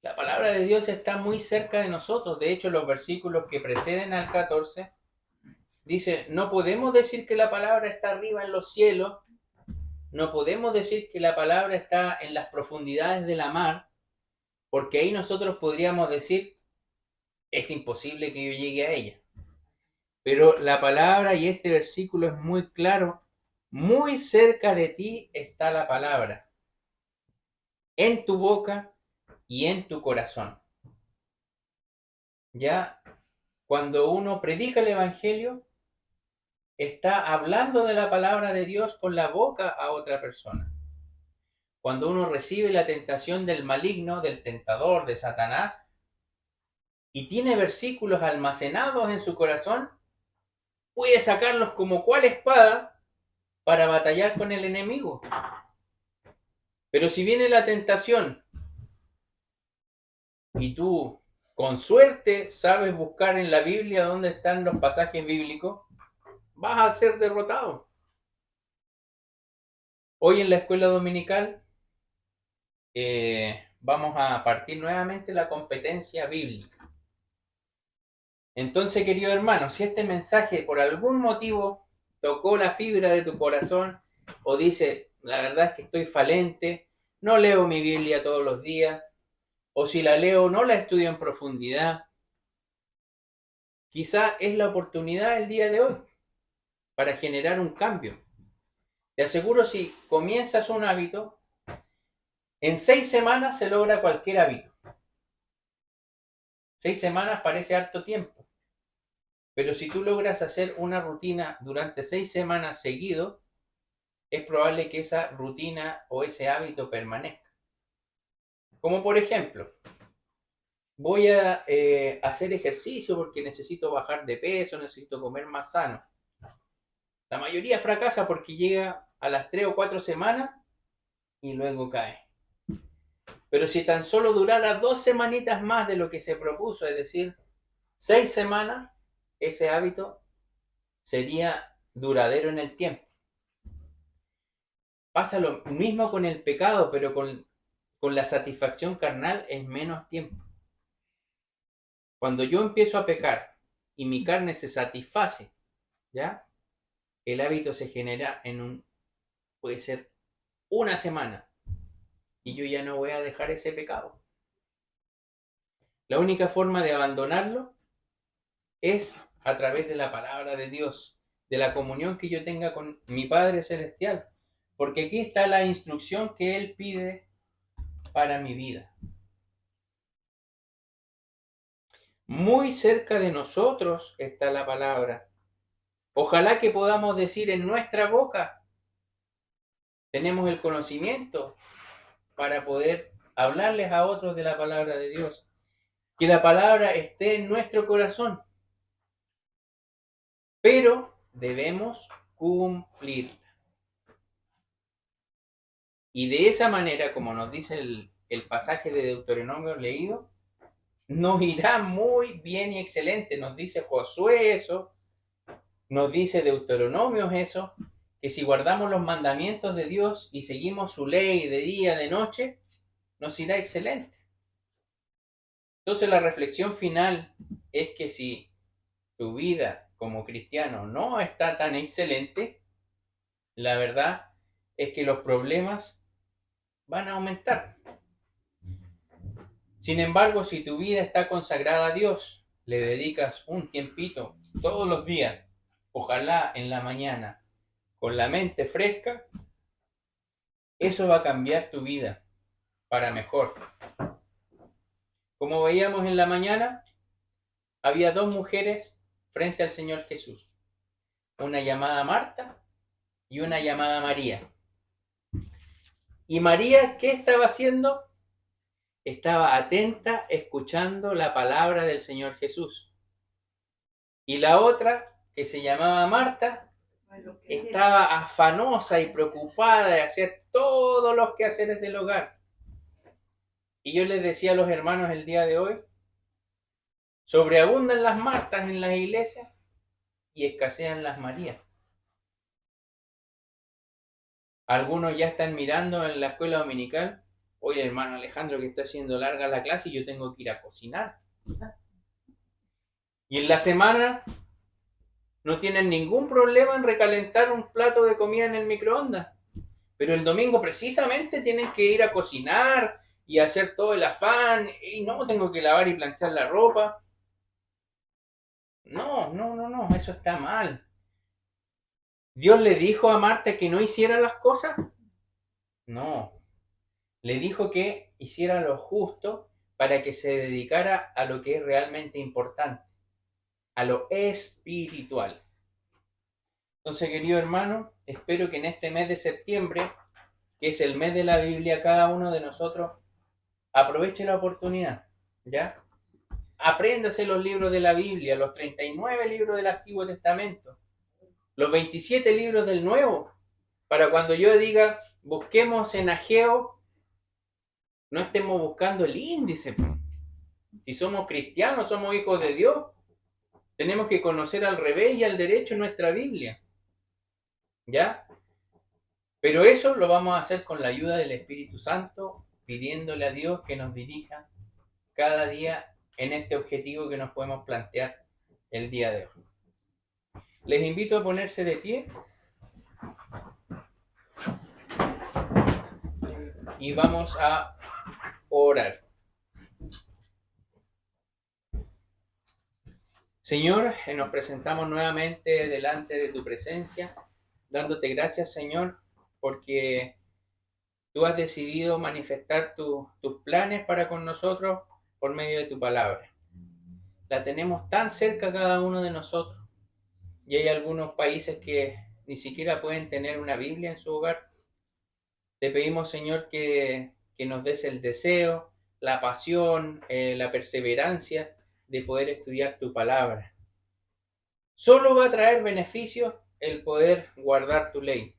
Speaker 1: La palabra de Dios está muy cerca de nosotros. De hecho, los versículos que preceden al 14 dice: no podemos decir que la palabra está arriba en los cielos, no podemos decir que la palabra está en las profundidades de la mar, porque ahí nosotros podríamos decir: es imposible que yo llegue a ella. Pero la palabra y este versículo es muy claro: muy cerca de ti está la palabra, en tu boca y en tu corazón. Ya cuando uno predica el evangelio, está hablando de la palabra de Dios con la boca a otra persona. Cuando uno recibe la tentación del maligno, del tentador, de Satanás, y tiene versículos almacenados en su corazón, puede sacarlos como cual espada para batallar con el enemigo. Pero si viene la tentación y tú con suerte sabes buscar en la Biblia dónde están los pasajes bíblicos, vas a ser derrotado. Hoy en la escuela dominical vamos a partir nuevamente la competencia bíblica. Entonces, querido hermano, si este mensaje por algún motivo tocó la fibra de tu corazón, o dice: la verdad es que estoy falente, no leo mi Biblia todos los días, o si la leo no la estudio en profundidad, quizá es la oportunidad el día de hoy para generar un cambio. Te aseguro, si comienzas un hábito, en 6 semanas se logra cualquier hábito. 6 semanas parece harto tiempo, pero si tú logras hacer una rutina durante 6 semanas seguido, es probable que esa rutina o ese hábito permanezca. Como por ejemplo, voy a hacer ejercicio porque necesito bajar de peso, necesito comer más sano. La mayoría fracasa porque llega a las 3 o 4 semanas y luego cae. Pero si tan solo durara 2 semanitas más de lo que se propuso, es decir, 6 semanas, ese hábito sería duradero en el tiempo. Pasa lo mismo con el pecado, pero con la satisfacción carnal es menos tiempo. Cuando yo empiezo a pecar y mi carne se satisface, ¿ya? El hábito se genera puede ser 1 semana, y yo ya no voy a dejar ese pecado. La única forma de abandonarlo es a través de la palabra de Dios, de la comunión que yo tenga con mi Padre Celestial, porque aquí está la instrucción que Él pide para mi vida. Muy cerca de nosotros está la palabra. Ojalá que podamos decir en nuestra boca: tenemos el conocimiento para poder hablarles a otros de la palabra de Dios. Que la palabra esté en nuestro corazón, pero debemos cumplirla. Y de esa manera, como nos dice el pasaje de Deuteronomio leído, nos irá muy bien y excelente. Nos dice Josué eso, nos dice Deuteronomio eso, que si guardamos los mandamientos de Dios y seguimos su ley de día, de noche, nos irá excelente. Entonces la reflexión final es que si tu vida como cristiano no está tan excelente, la verdad es que los problemas van a aumentar. Sin embargo, si tu vida está consagrada a Dios, le dedicas un tiempito todos los días, ojalá en la mañana, con la mente fresca, eso va a cambiar tu vida para mejor. Como veíamos en la mañana, había 2 mujeres frente al Señor Jesús, una llamada Marta y una llamada María. ¿Y María qué estaba haciendo? Estaba atenta, escuchando la palabra del Señor Jesús. Y la otra, que se llamaba Marta, estaba afanosa y preocupada de hacer todos los quehaceres del hogar. Y yo les decía a los hermanos el día de hoy, sobreabundan las Martas en las iglesias y escasean las Marías. Algunos ya están mirando en la escuela dominical, oye, hermano Alejandro, que está haciendo larga la clase y yo tengo que ir a cocinar. Y en la semana no tienen ningún problema en recalentar un plato de comida en el microondas. Pero el domingo precisamente tienen que ir a cocinar y hacer todo el afán. Y no, tengo que lavar y planchar la ropa. No, eso está mal. ¿Dios le dijo a Marta que no hiciera las cosas? No. Le dijo que hiciera lo justo para que se dedicara a lo que es realmente importante, a lo espiritual. Entonces, querido hermano, espero que en este mes de septiembre, que es el mes de la Biblia, cada uno de nosotros aproveche la oportunidad, ¿ya? Apréndase los libros de la Biblia, los 39 libros del Antiguo Testamento, los 27 libros del Nuevo, para cuando yo diga, busquemos en Ageo, no estemos buscando el índice. Si somos cristianos, somos hijos de Dios, tenemos que conocer al revés y al derecho en nuestra Biblia, ¿ya? Pero eso lo vamos a hacer con la ayuda del Espíritu Santo, pidiéndole a Dios que nos dirija cada día en este objetivo que nos podemos plantear el día de hoy. Les invito a ponerse de pie y vamos a orar. Señor, nos presentamos nuevamente delante de tu presencia, dándote gracias, Señor, porque tú has decidido manifestar tus planes para con nosotros por medio de tu palabra. La tenemos tan cerca cada uno de nosotros y hay algunos países que ni siquiera pueden tener una Biblia en su hogar. Te pedimos, Señor, que nos des el deseo, la pasión, la perseverancia de poder estudiar tu palabra. Solo va a traer beneficio el poder guardar tu ley.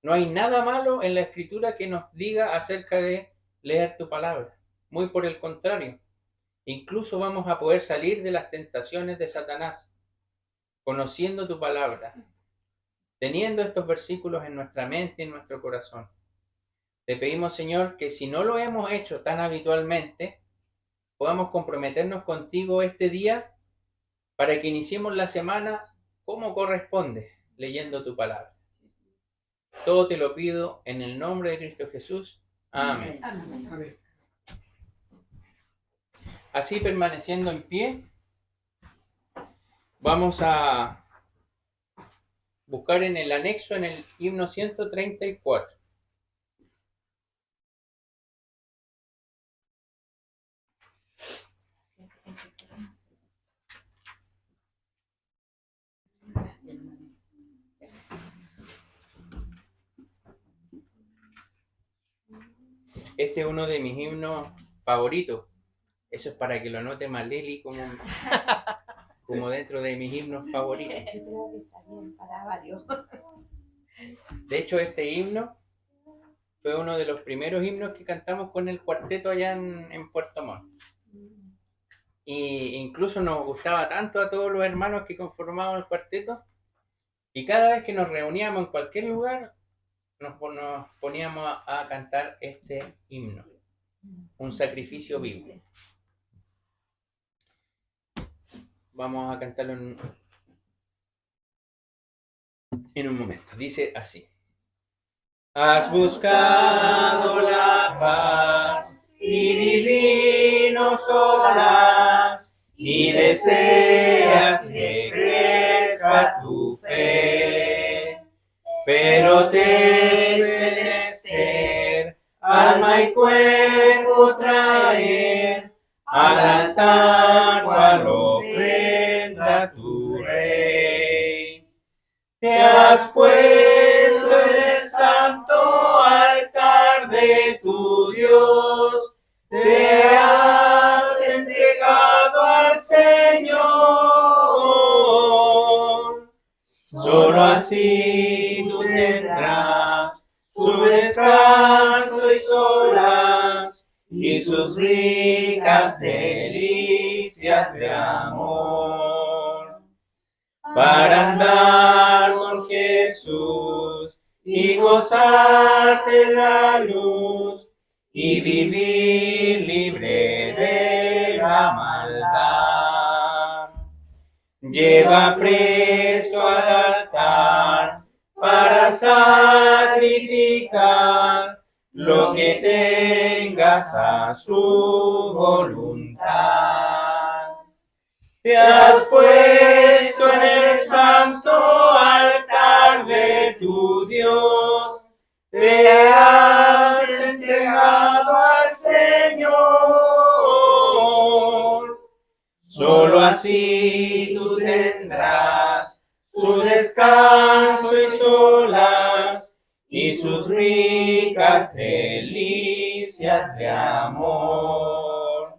Speaker 1: No hay nada malo en la Escritura que nos diga acerca de leer tu palabra. Muy por el contrario. Incluso vamos a poder salir de las tentaciones de Satanás, conociendo tu palabra, teniendo estos versículos en nuestra mente y en nuestro corazón. Te pedimos, Señor, que si no lo hemos hecho tan habitualmente, podamos comprometernos contigo este día para que iniciemos la semana como corresponde, leyendo tu palabra. Todo te lo pido en el nombre de Cristo Jesús. Amén.
Speaker 2: Amén.
Speaker 1: Así, permaneciendo en pie, vamos a buscar en el anexo, en el himno 134. Este es uno de mis himnos favoritos. Eso es para que lo anote Maleli como dentro de mis himnos favoritos.
Speaker 2: Yo creo que está bien para varios.
Speaker 1: De hecho, este himno fue uno de los primeros himnos que cantamos con el cuarteto allá en Puerto Montt. Y incluso nos gustaba tanto a todos los hermanos que conformaban el cuarteto, y cada vez que nos reuníamos en cualquier lugar, nos poníamos a cantar este himno, un sacrificio vivo. Vamos a cantarlo en un momento. Dice así: has buscado la paz y divinos olas, y deseas que crezca tu fe, pero te es menester alma y cuerpo traer al altar cual ofrenda tu rey. Te has puesto en el santo altar de tu Dios, te has entregado al Señor. Solo así tú tendrás su descanso y solas, y sus ricas delicias de amor. Para andar con Jesús y gozar de la luz y vivir libre de la maldad. Lleva presto al altar para sacrificar lo que tengas a su voluntad. Te has puesto en el santo altar de tu Dios, te has entregado al Señor. Solo así tú tendrás su descanso y solas y sus ricas delicias de amor.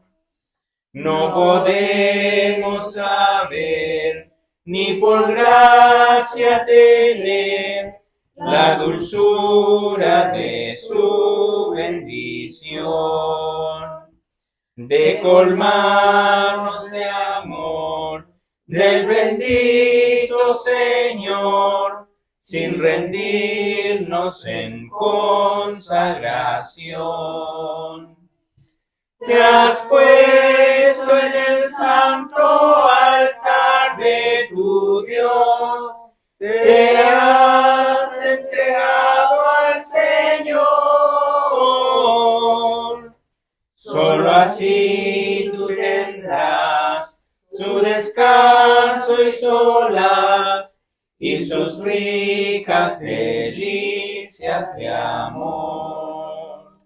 Speaker 1: No podemos saber ni por gracia tener la dulzura de su bendición, de colmarnos de amor del bendito Señor, sin rendirnos en consagración. Te has puesto en el santo altar de tu Dios, te has entregado al Señor. Solo así tú tendrás su descanso y solas y sus ricas delicias de amor.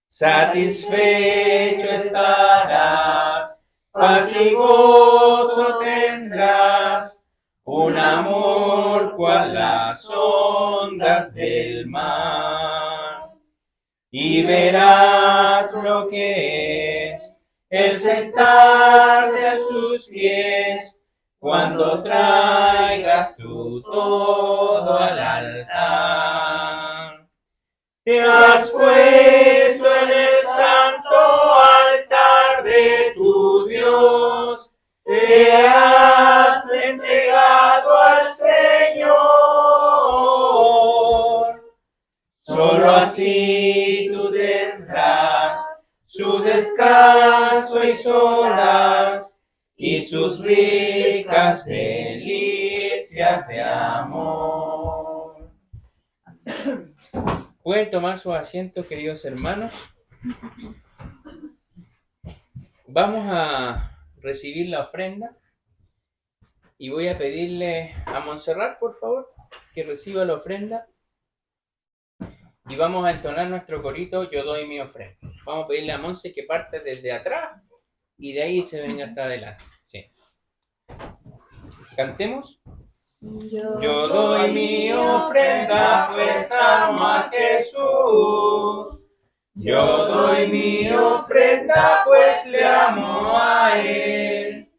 Speaker 1: Satisfecho estarás, paz y gozo tendrás, un amor cual las ondas del mar. Y verás lo que es el sentarte a sus pies, cuando traigas tú todo al altar. Te has puesto en el santo altar de tu Dios, te has entregado al Señor. Solo así tú tendrás su descanso y solas y sus ricas delicias de amor. Pueden tomar sus asientos, queridos hermanos. Vamos a recibir la ofrenda y voy a pedirle a Montserrat, por favor, que reciba la ofrenda y vamos a entonar nuestro corito Yo doy mi ofrenda. Vamos a pedirle a Monse que parte desde atrás y de ahí se venga hasta adelante. Sí. Cantemos. Yo doy mi ofrenda, pues amo a Jesús. Yo doy mi ofrenda, pues le amo a Él.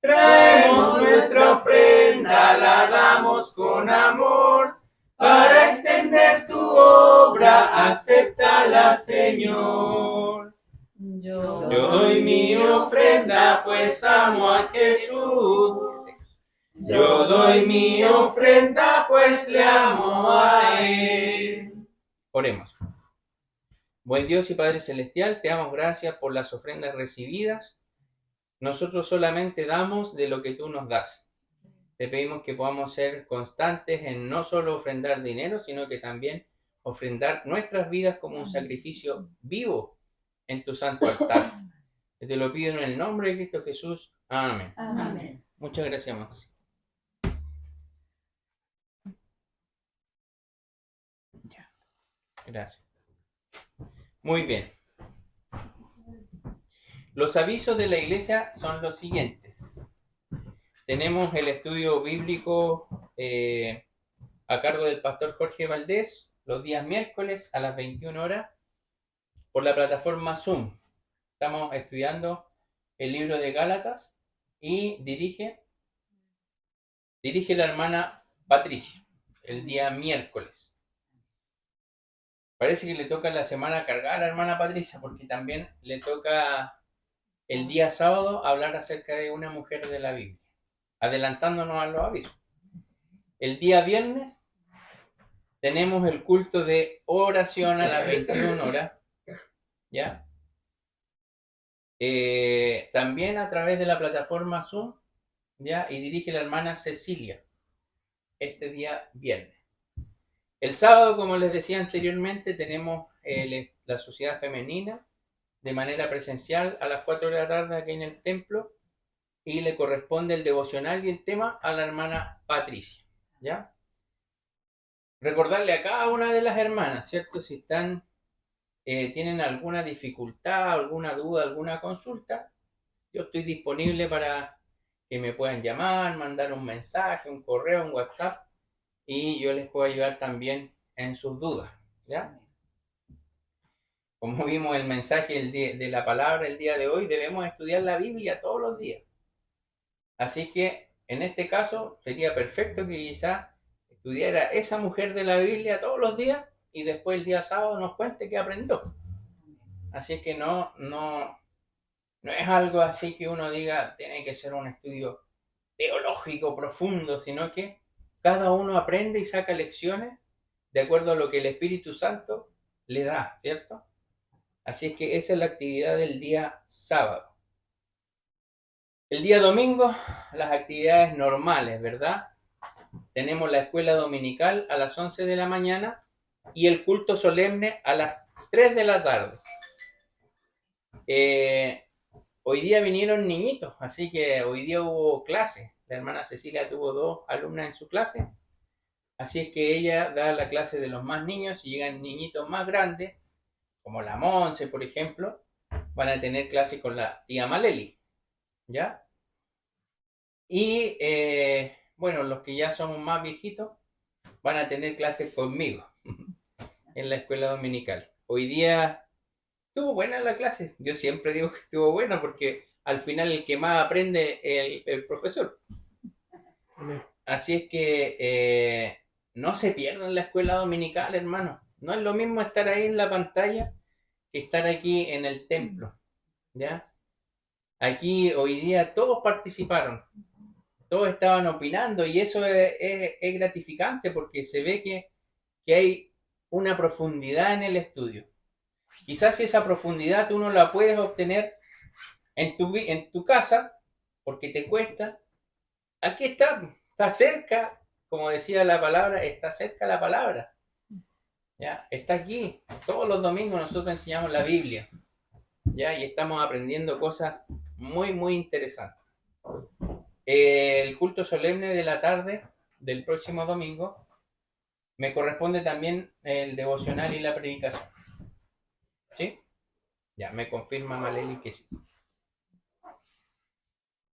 Speaker 1: Traemos nuestra ofrenda, la damos con amor, para extender tu obra, acéptala, Señor. Yo doy mi ofrenda, pues amo a Jesús. Yo doy mi ofrenda, pues le amo a Él. Oremos. Buen Dios y Padre Celestial, te damos gracias por las ofrendas recibidas. Nosotros solamente damos de lo que tú nos das. Te pedimos que podamos ser constantes en no solo ofrendar dinero, sino que también ofrendar nuestras vidas como un sacrificio vivo en tu santo altar. Te lo pido en el nombre de Cristo Jesús. Amén.
Speaker 2: Amén.
Speaker 1: Muchas gracias, Monse. Gracias. Muy bien. Los avisos de la iglesia son los siguientes. Tenemos el estudio bíblico a cargo del pastor Jorge Valdés los días miércoles a las 21 horas por la plataforma Zoom. Estamos estudiando el libro de Gálatas y dirige la hermana Patricia el día miércoles. Parece que le toca la semana cargada a la hermana Patricia, porque también le toca el día sábado hablar acerca de una mujer de la Biblia, adelantándonos a los avisos. El día viernes tenemos el culto de oración a las 21 horas, ¿ya? También a través de la plataforma Zoom, ¿ya? Y dirige la hermana Cecilia este día viernes. El sábado, como les decía anteriormente, tenemos la sociedad femenina de manera presencial a las 4 de la tarde aquí en el templo, y le corresponde el devocional y el tema a la hermana Patricia, ¿ya? Recordarle a cada una de las hermanas, ¿cierto? Si están, tienen alguna dificultad, alguna duda, alguna consulta, yo estoy disponible para que me puedan llamar, mandar un mensaje, un correo, un WhatsApp, y yo les puedo ayudar también en sus dudas, ¿ya? Como vimos el mensaje de la palabra el día de hoy, debemos estudiar la Biblia todos los días. Así que en este caso sería perfecto que quizá estudiara esa mujer de la Biblia todos los días y después el día sábado nos cuente qué aprendió. Así que no es algo así que uno diga tiene que ser un estudio teológico profundo, sino que cada uno aprende y saca lecciones de acuerdo a lo que el Espíritu Santo le da, ¿cierto? Así es que esa es la actividad del día sábado. El día domingo, las actividades normales, ¿verdad? Tenemos la escuela dominical a las 11 de la mañana y el culto solemne a las 3 de la tarde. Hoy día vinieron niñitos, así que hoy día hubo clase. La hermana Cecilia tuvo 2 alumnas en su clase. Así es que ella da la clase de los más niños y llegan niñitos más grandes, como la Monse, por ejemplo, van a tener clase con la tía Maleli, ¿ya? Y bueno, los que ya somos más viejitos van a tener clases conmigo en la escuela dominical. Hoy día estuvo buena la clase. Yo siempre digo que estuvo buena porque al final el que más aprende es el profesor. Así es que no se pierdan la escuela dominical, hermano. No es lo mismo estar ahí en la pantalla que estar aquí en el templo, ¿ya? Aquí hoy día todos participaron, todos estaban opinando y eso es gratificante porque se ve que hay una profundidad en el estudio. Quizás esa profundidad tú no la puedes obtener en tu casa porque te cuesta. Aquí está cerca, como decía la palabra, está cerca la palabra. ¿Ya? Está aquí. Todos los domingos nosotros enseñamos la Biblia, ¿ya? Y estamos aprendiendo cosas muy, muy interesantes. El culto solemne de la tarde del próximo domingo me corresponde también el devocional y la predicación. ¿Sí? Ya, me confirma Maleli que sí.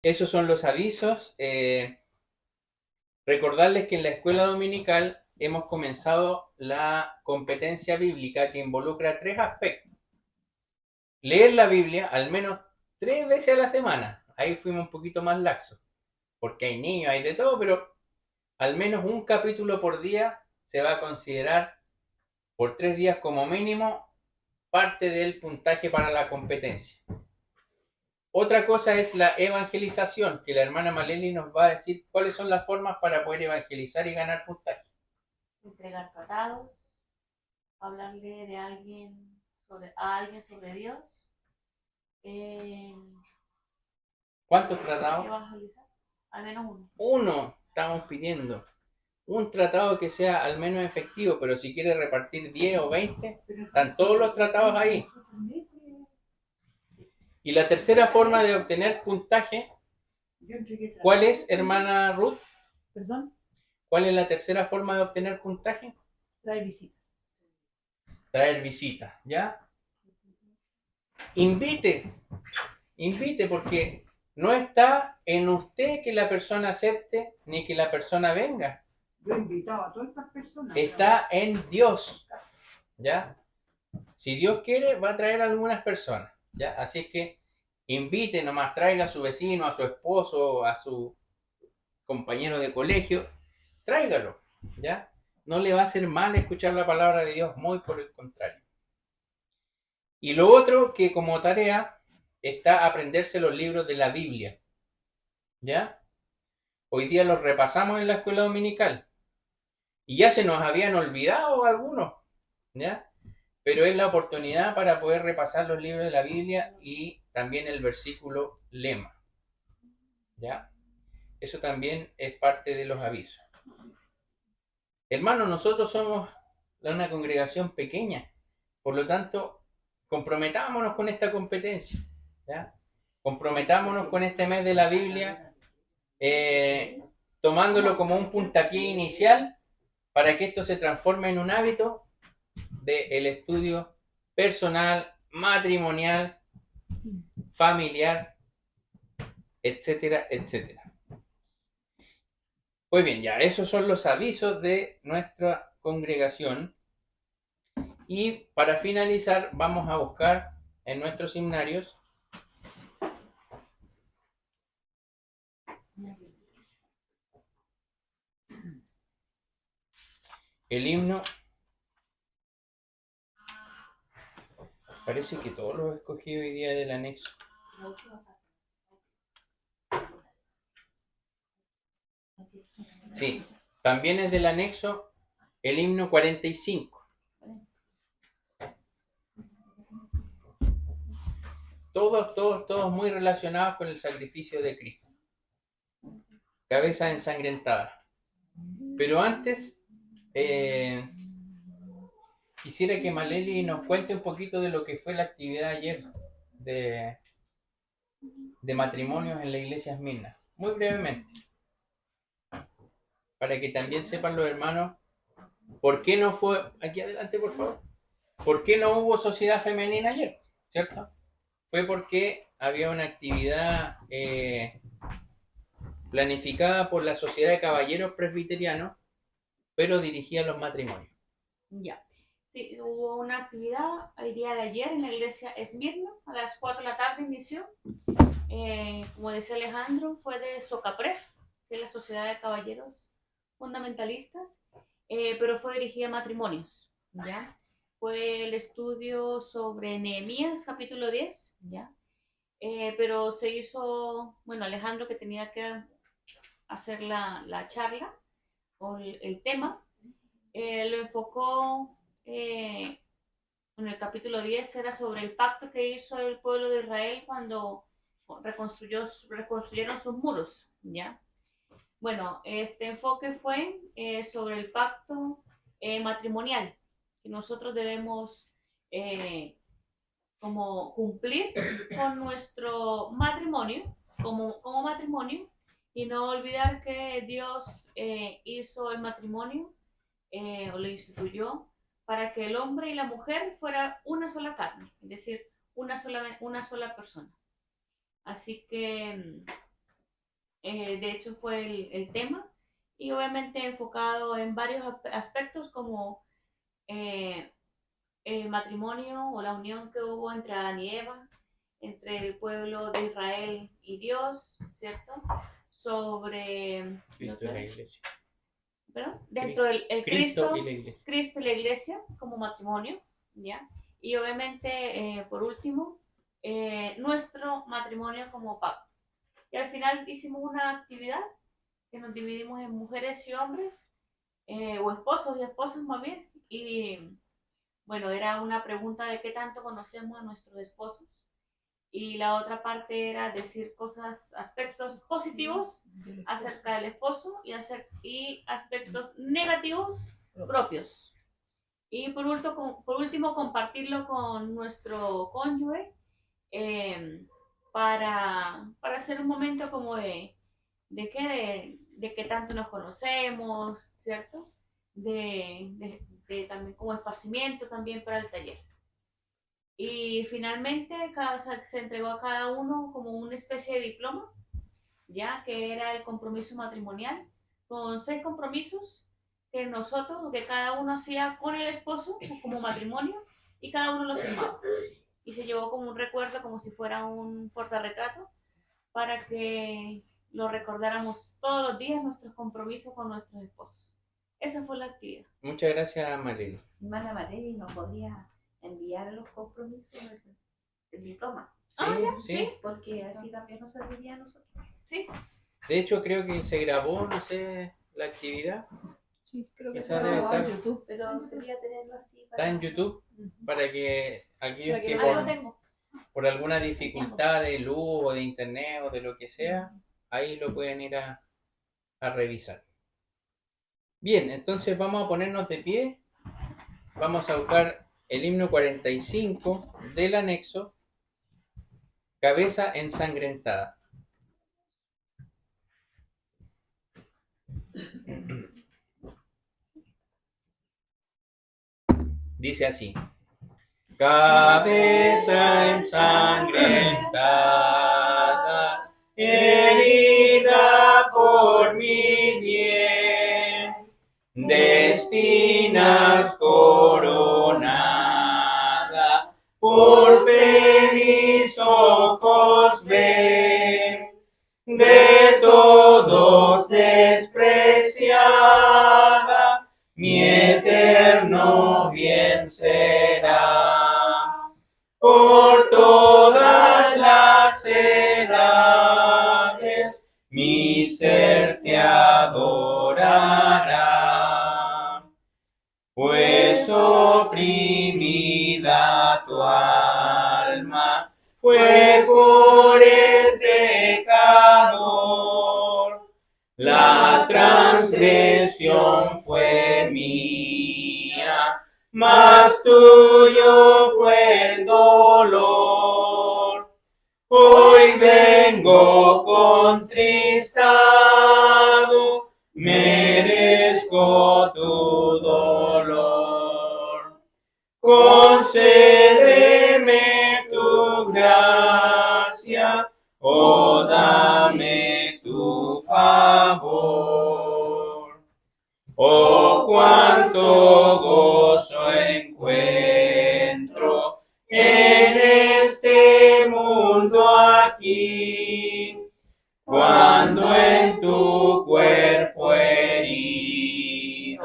Speaker 1: Esos son los avisos. Recordarles que en la escuela dominical hemos comenzado la competencia bíblica que involucra 3 aspectos. Leer la Biblia al menos 3 veces a la semana. Ahí fuimos un poquito más laxos, porque hay niños, hay de todo, pero al menos un capítulo por día se va a considerar por 3 días como mínimo parte del puntaje para la competencia. Otra cosa es la evangelización, que la hermana Maleli nos va a decir cuáles son las formas para poder evangelizar y ganar puntaje.
Speaker 4: Entregar tratados, hablarle de alguien a alguien sobre Dios,
Speaker 1: ¿Cuántos tratados?
Speaker 4: evangelizar, al menos uno.
Speaker 1: Uno estamos pidiendo. Un tratado que sea al menos efectivo, pero si quiere repartir 10 o 20, están todos los tratados ahí. Y la tercera forma de obtener puntaje, ¿cuál es, hermana Ruth?
Speaker 2: ¿Perdón?
Speaker 1: ¿Cuál es la tercera forma de obtener puntaje?
Speaker 2: Traer visitas.
Speaker 1: Traer visitas, ¿ya? Invite, porque no está en usted que la persona acepte ni que la persona venga.
Speaker 2: Yo he invitado a todas estas personas.
Speaker 1: Está en Dios, ¿ya? Si Dios quiere, va a traer a algunas personas, ¿ya? Así es que invite, nomás traiga a su vecino, a su esposo, a su compañero de colegio, tráigalo, ¿ya? no le va a hacer mal escuchar la palabra de Dios, muy por el contrario. Y lo otro que como tarea está aprenderse los libros de la Biblia, ¿ya? Hoy día los repasamos en la escuela dominical y ya se nos habían olvidado algunos, ¿ya? Pero es la oportunidad para poder repasar los libros de la Biblia y también el versículo lema, ¿ya? Eso también es parte de los avisos. Hermanos, nosotros somos una congregación pequeña, por lo tanto, comprometámonos con esta competencia, ¿ya? Comprometámonos con este mes de la Biblia, tomándolo como un puntapié inicial para que esto se transforme en un hábito del estudio personal, matrimonial, familiar, etcétera, etcétera. Pues bien, ya esos son los avisos de nuestra congregación. Y para finalizar, vamos a buscar en nuestros himnarios el himno. Parece que todos los escogí hoy día del anexo. Sí, también es del anexo el himno 45. Todos muy relacionados con el sacrificio de Cristo. Cabeza ensangrentada. Pero antes, quisiera que Maleli nos cuente un poquito de lo que fue la actividad ayer de matrimonios en la iglesia Esmirna. Muy brevemente. Para que también sepan los hermanos por qué no fue... Aquí adelante, por favor. ¿Por qué no hubo sociedad femenina ayer? ¿Cierto? Fue porque había una actividad planificada por la Sociedad de Caballeros Presbiterianos, pero dirigida a los matrimonios.
Speaker 4: Ya. Sí, hubo una actividad el día de ayer en la iglesia Esmirna, a las 4 de la tarde inició. Como decía Alejandro, fue de SOCAPREF, que es la Sociedad de Caballeros Fundamentalistas, pero fue dirigida a matrimonios, ¿ya? Fue el estudio sobre Nehemías, capítulo 10, ¿ya? Pero se hizo, bueno, Alejandro que tenía que hacer la charla o el tema, lo enfocó en el capítulo 10, era sobre el pacto que hizo el pueblo de Israel cuando reconstruyeron sus muros, ¿ya? Bueno, este enfoque fue sobre el pacto matrimonial que nosotros debemos como cumplir con nuestro matrimonio, como matrimonio, y no olvidar que Dios hizo el matrimonio o lo instituyó para que el hombre y la mujer fuera una sola carne, es decir, una sola persona. Así que, de hecho, fue el tema y obviamente enfocado en varios aspectos como el matrimonio o la unión que hubo entre Adán y Eva, entre el pueblo de Israel y Dios, ¿cierto? Sobre
Speaker 1: Cristo y la iglesia.
Speaker 4: ¿Perdón? Dentro del
Speaker 1: Cristo y la iglesia.
Speaker 4: Cristo y la iglesia como matrimonio, ¿ya? Y obviamente, por último, nuestro matrimonio como pacto. Y al final hicimos una actividad que nos dividimos en mujeres y hombres, o esposos y esposas más bien, y bueno, era una pregunta de qué tanto conocemos a nuestros esposos y la otra parte era decir aspectos positivos acerca del esposo y aspectos negativos propios. Y por último compartirlo con nuestro cónyuge para hacer un momento como de qué tanto nos conocemos, ¿cierto? De también como esparcimiento también para el taller. Y finalmente se entregó a cada uno como una especie de diploma, ya que era el compromiso matrimonial, con 6 compromisos que cada uno hacía con el esposo como matrimonio y cada uno lo firmaba. Y se llevó como un recuerdo, como si fuera un portarretrato, para que lo recordáramos todos los días nuestros compromisos con nuestros esposos. Esa fue la actividad.
Speaker 1: Muchas gracias, Marlene.
Speaker 2: Hermana Marely, ¿nos podría enviar los compromisos del diploma?
Speaker 1: Sí, sí.
Speaker 2: Porque así también nos serviría a nosotros.
Speaker 4: Sí.
Speaker 1: De hecho, creo que se grabó, no sé, la actividad.
Speaker 3: Sí, creo que
Speaker 1: Quizás
Speaker 3: está
Speaker 1: debe
Speaker 3: grabado
Speaker 1: estar.
Speaker 3: en YouTube.
Speaker 2: Pero sería tenerlo así.
Speaker 1: Está en YouTube para que aquellos
Speaker 3: Para que
Speaker 1: que
Speaker 3: lo
Speaker 4: Ahí lo
Speaker 1: por,
Speaker 4: tengo.
Speaker 1: por alguna dificultad de luz o de internet o de lo que sea, ahí lo pueden ir a revisar. Bien, entonces vamos a ponernos de pie. Vamos a buscar el himno 45 del anexo, Cabeza ensangrentada. Dice así: cabeza ensangrentada, herida por mi bien, de espinas coronada, por fe mis ojos ven, de todos despreciada, mi eterno bien será. Por todas las edades mi ser te adorará, pues oprimida tu alma fue por el pecador, la transgresión fue mía, mas tuyo fue el dolor. Hoy vengo contristado, merezco tu dolor. Concédeme tu gracia, oh dame tu favor. Oh, cuánto gozo encuentro en este mundo aquí, cuando en tu cuerpo herido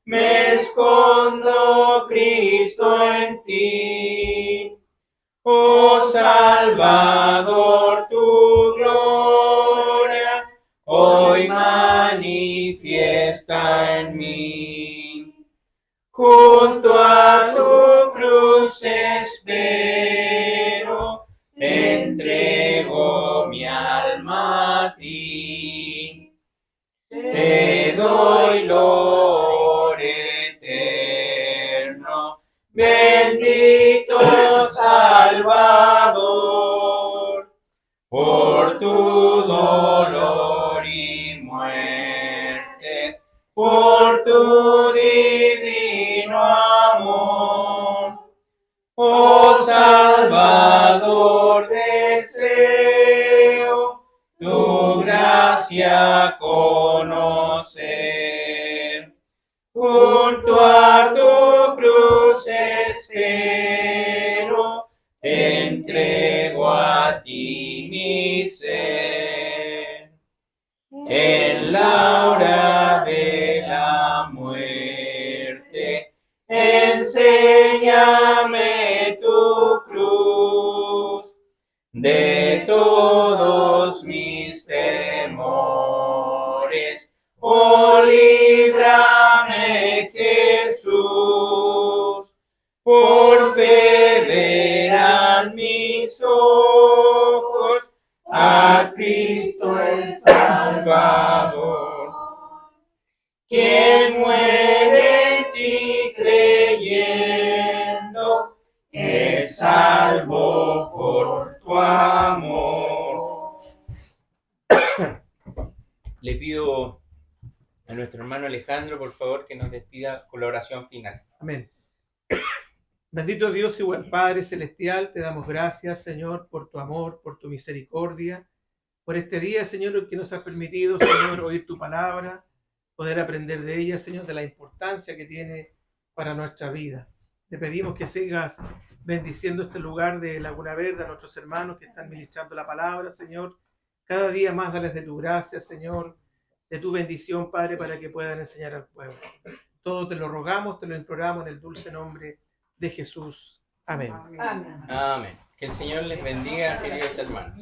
Speaker 1: me escondo, Cristo, en ti. Oh Salvador, tu gloria hoy manifiesta en mí. Junto a tu cruz espero, te entrego mi alma a ti. Te doy loor eterno, bendito Salvador, por tu dolor y muerte, por tu divino amor. Oh Salvador, deseo tu gracia conocer. Junto a tu cruz espero, te entrego a ti mi ser. En la hora de la muerte, enséñame tu cruz. De todos mis temores, oh, líbrame, Jesús. Por fe verán mis ojos a Cristo el Salvador, quien muere en ti creyendo, es salvo por tu amor. Le pido a nuestro hermano Alejandro, por favor, que nos despida con la oración final.
Speaker 5: Amén. Bendito Dios y buen Padre Celestial, te damos gracias, Señor, por tu amor, por tu misericordia, por este día, Señor, que nos has permitido, Señor, oír tu palabra, poder aprender de ella, Señor, de la importancia que tiene para nuestra vida. Te pedimos que sigas bendiciendo este lugar de Laguna Verde, a nuestros hermanos que están ministrando la palabra, Señor. Cada día más dales de tu gracia, Señor. de tu bendición, Padre, para que puedan enseñar al pueblo. Todo te lo rogamos, te lo imploramos en el dulce nombre de Jesús. Amén.
Speaker 3: Amén.
Speaker 1: Amén. Que el Señor les bendiga, queridos hermanos.